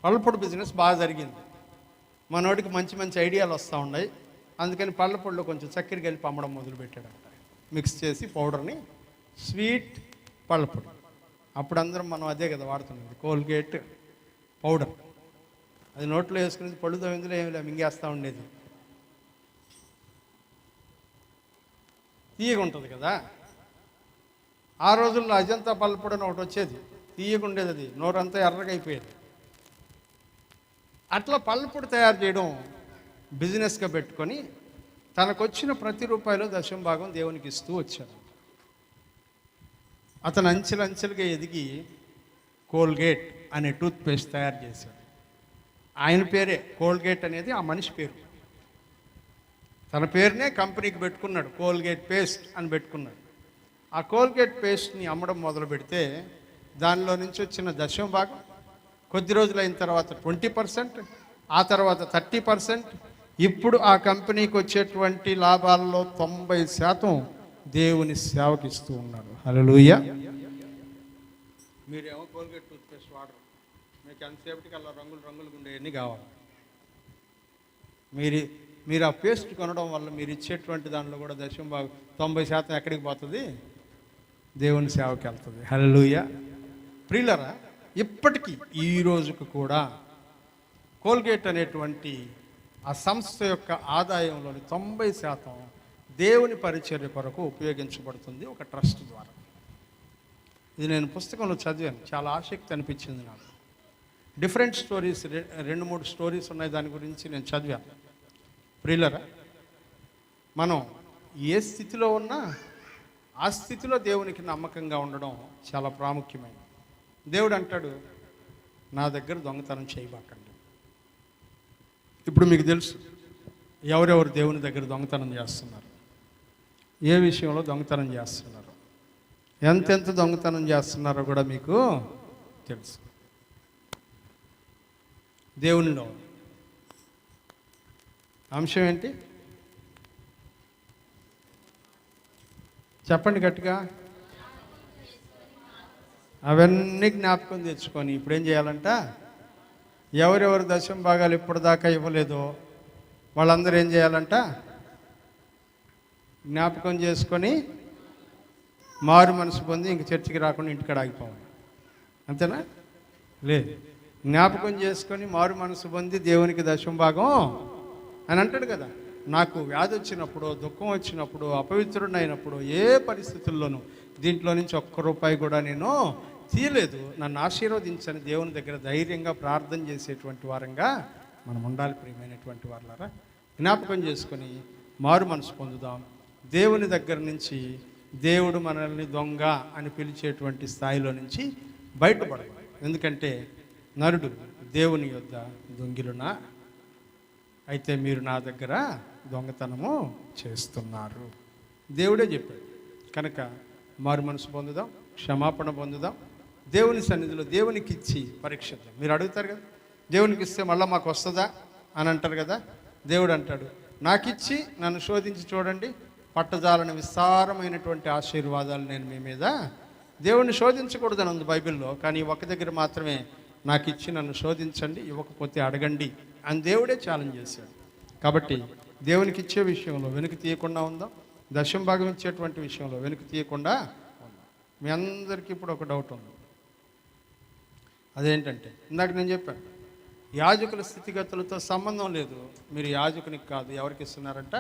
పళ్ళపొడి బిజినెస్ బాగా జరిగింది. మనోడికి మంచి ఐడియాలు వస్తూ ఉన్నాయి. అందుకని పళ్ళపొడిలో కొంచెం చక్కెర కలిపి అమ్మడం మొదలుపెట్టాడంట. మిక్స్ చేసి పౌడర్ని, స్వీట్ పళ్ళపొడి. అప్పుడు అందరం మనం అదే కదా వాడుతున్నది, కోల్గేట్ పౌడర్. అది నోట్లో వేసుకునేది, పళ్ళు తవ్విందులో ఏమి లే మింగేస్తూ ఉండేది. తీయగా ఉంటుంది కదా. ఆ రోజుల్లో అజంతా పళ్ళపొడి అని ఒకటి వచ్చేది, తీయగా ఉండేది, అది నోరంతా ఎర్రగా అయిపోయేది. అట్లా పళ్ళపొడి తయారు చేయడం బిజినెస్గా పెట్టుకొని తనకు వచ్చిన ప్రతి రూపాయలో 10% దేవునికి ఇస్తూ వచ్చాడు. అతను అంచెలంచెలుగా ఎదిగి కోల్గేట్ అనే టూత్పేస్ట్ తయారు చేశాడు. ఆయన పేరే కోల్గేట్ అనేది ఆ మనిషి పేరు. తన పేరునే కంపెనీకి పెట్టుకున్నాడు, కోల్గేట్ పేస్ట్ అని పెట్టుకున్నాడు. ఆ కోల్గేట్ పేస్ట్ని అమ్మడం మొదలు పెడితే దానిలో నుంచి వచ్చిన దశమ భాగం కొద్ది రోజులు అయిన తర్వాత 20%, ఆ తర్వాత 30%. ఇప్పుడు ఆ కంపెనీకి వచ్చేటువంటి లాభాల్లో 90% దేవుని సేవకి ఇస్తూ ఉన్నారు. హల్లెలూయా. మీరేమో కోల్గేట్ టూత్పేస్ట్ వాడరు, మీకు ఎంతసేపటికి అలా రంగులు రంగులు ఉండేవన్నీ కావాలి. మీరు ఆ పేస్ట్ కొనడం వల్ల మీరు ఇచ్చేటువంటి దానిలో కూడా దశమ భాగం 90% ఎక్కడికి పోతుంది? దేవుని సేవకి వెళ్తుంది. హల్లెలూయా. ప్రియులరా, ఇప్పటికీ ఈ రోజుకు కూడా కోల్గేట్ అనేటువంటి ఆ సంస్థ యొక్క ఆదాయంలోని 90% దేవుని పరిచర్య కొరకు ఉపయోగించబడుతుంది ఒక ట్రస్ట్ ద్వారా. ఇది నేను పుస్తకంలో చదివాను, చాలా ఆసక్తి అనిపించింది నాకు. డిఫరెంట్ స్టోరీస్, 2-3 స్టోరీస్ ఉన్నాయి దాని గురించి నేను చదివాను. ప్రియులరా, మనం ఏ స్థితిలో ఉన్నా ఆ స్థితిలో దేవునికి నమ్మకంగా ఉండడం చాలా ప్రాముఖ్యమైనది. దేవుడు అంటాడు, నా దగ్గర దొంగతనం చేయబాకండి. ఇప్పుడు మీకు తెలుసు ఎవరెవరు దేవుని దగ్గర దొంగతనం చేస్తున్నారు, ఏ విషయంలో దొంగతనం చేస్తున్నారు, ఎంతెంత దొంగతనం చేస్తున్నారో కూడా మీకు తెలుసు. దేవునిలో అంశం ఏంటి చెప్పండి గట్టిగా. అవన్నీ జ్ఞాపకం తెచ్చుకొని ఇప్పుడు ఏం చేయాలంట, ఎవరెవరు దశమ భాగాలు ఇప్పటిదాకా ఇవ్వలేదో వాళ్ళందరూ ఏం చేయాలంట, జ్ఞాపకం చేసుకొని మారు మనసు పొంది ఇంక చర్చికి రాకుండా ఇంటికాడ ఆగిపోవాలి. అంతేనా? లేదు, జ్ఞాపకం చేసుకొని మారు మనసు పొంది దేవునికి దశమ భాగం అని అంటాడు కదా. నాకు వ్యాధి వచ్చినప్పుడు, దుఃఖం వచ్చినప్పుడు, అపవిత్రుడిని అయినప్పుడు, ఏ పరిస్థితుల్లోనూ దీంట్లో నుంచి ₹1 కూడా నేను తీయలేదు, నన్ను ఆశీర్వదించని దేవుని దగ్గర ధైర్యంగా ప్రార్థన చేసేటువంటి వారంగా మనం ఉండాలి. ప్రియమైనటువంటి వాళ్ళారా, జ్ఞాపకం చేసుకొని మారు మనసు పొందుదాం. దేవుని దగ్గర నుంచి దేవుడు మనల్ని దొంగ అని పిలిచేటువంటి స్థాయిలో నుంచి బయటపడాలి. ఎందుకంటే నరుడు దేవుని యొద్ద దొంగిలునా, అయితే మీరు నా దగ్గర దొంగతనము చేస్తున్నారు, దేవుడే చెప్పాడు. కనుక మారు మనసు పొందుదాం, క్షమాపణ పొందుదాం, దేవుని సన్నిధిలో దేవునికి ఇచ్చి పరీక్షిద్దాం. మీరు అడుగుతారు కదా, దేవునికి ఇస్తే మళ్ళీ మాకు వస్తుందా అని అంటారు కదా. దేవుడు అంటాడు, నాకు ఇచ్చి నన్ను శోధించి చూడండి, పట్టజాలని విస్తారమైనటువంటి ఆశీర్వాదాలు నేను మీ మీద. దేవుణ్ణి శోధించకూడదని ఉంది బైబిల్లో, కానీ ఒక దగ్గర మాత్రమే నాకు ఇచ్చి నన్ను శోధించండి, ఇవ్వకపోతే అడగండి అని దేవుడే ఛాలెంజ్ చేశాడు. కాబట్టి దేవునికి ఇచ్చే విషయంలో వెనుక తీయకుండా ఉందాం, దశమ భాగం ఇచ్చేటువంటి విషయంలో వెనుక తీయకుండా ఉందాం. మీ అందరికీ ఇప్పుడు ఒక డౌట్ ఉంది, అదేంటంటే ఇందాక నేను చెప్పాను, యాజకుల స్థితిగతులతో సంబంధం లేదు. మీరు యాజకునికి కాదు, ఎవరికి ఇస్తున్నారంట?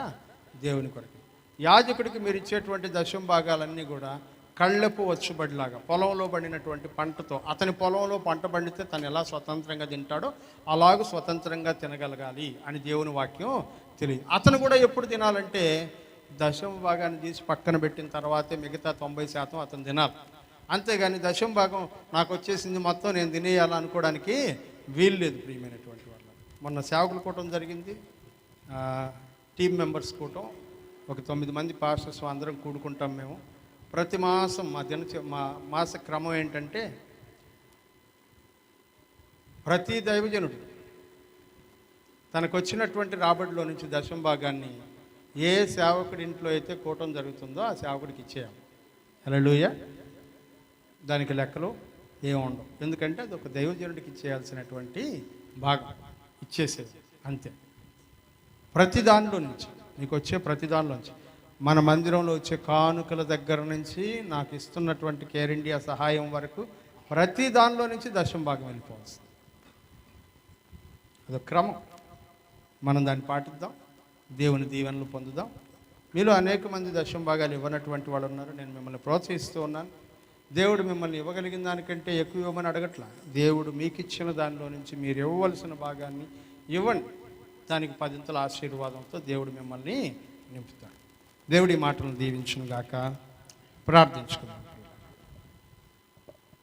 దేవుని కొరకు. యాజకుడికి మీరు ఇచ్చేటువంటి దశమ భాగాలన్నీ కూడా కళ్ళెపు వచ్చుబడిలాగా పొలంలో పండినటువంటి పంటతో, అతని పొలంలో పంట పండితే తను ఎలా స్వతంత్రంగా తింటాడో అలాగ స్వతంత్రంగా తినగలగాలి అని దేవుని వాక్యం తెలియదు. అతను కూడా ఎప్పుడు తినాలంటే దశమ భాగాన్ని తీసి పక్కన పెట్టిన తర్వాతే మిగతా 90% అతను తినాలి. అంతేగాని దశమ భాగం నాకు వచ్చేసింది మొత్తం నేను తినేయాలనుకోవడానికి వీలు లేదు. ప్రియమైనటువంటి వాళ్ళు, మొన్న సేవకుల కూటం జరిగింది, టీం మెంబర్స్ కూటం, ఒక 9 మంది పాస్టర్స్ అందరం కూడుకుంటాం మేము. ప్రతి మాసం మా మాస క్రమం ఏంటంటే, ప్రతి దైవజనుడు తనకు వచ్చినటువంటి రాబడిలో నుంచి దశమ భాగాన్ని ఏ సేవకుడి ఇంట్లో అయితే కూటం జరుగుతుందో ఆ సేవకుడికి ఇచ్చేయాలి. హల్లెలూయా. దానికి లెక్కలు ఏముండవు, ఎందుకంటే అది ఒక దైవజనుడికి ఇచ్చేయాల్సినటువంటి భాగం ఇచ్చేసేది అంతే. ప్రతి దానిలో నుంచి మీకు వచ్చే ప్రతి దానిలోంచి, మన మందిరంలో వచ్చే కానుకల దగ్గర నుంచి నాకు ఇస్తున్నటువంటి కేర్ ఇండియా సహాయం వరకు ప్రతి దానిలో నుంచి దశమ భాగం వెళ్ళిపోవచ్చు. అదొక క్రమం, మనం దాన్ని పాటిద్దాం, దేవుని దీవెనలు పొందుదాం. మీలో అనేక మంది దశమ భాగాలు ఇవ్వనటువంటి వాళ్ళు ఉన్నారు, నేను మిమ్మల్ని ప్రోత్సహిస్తూ ఉన్నాను. దేవుడు మిమ్మల్ని ఇవ్వగలిగిన దానికంటే ఎక్కువ ఇవ్వమని అడగట్లా. దేవుడు మీకు ఇచ్చిన దానిలో నుంచి మీరు ఇవ్వవలసిన భాగాన్ని ఇవ్వండి, దానికి 10ంతల ఆశీర్వాదంతో దేవుడు మిమ్మల్ని నింపుతాడు. దేవుడి మాటలను దీవించును గాక. ప్రార్థించుకుందాం.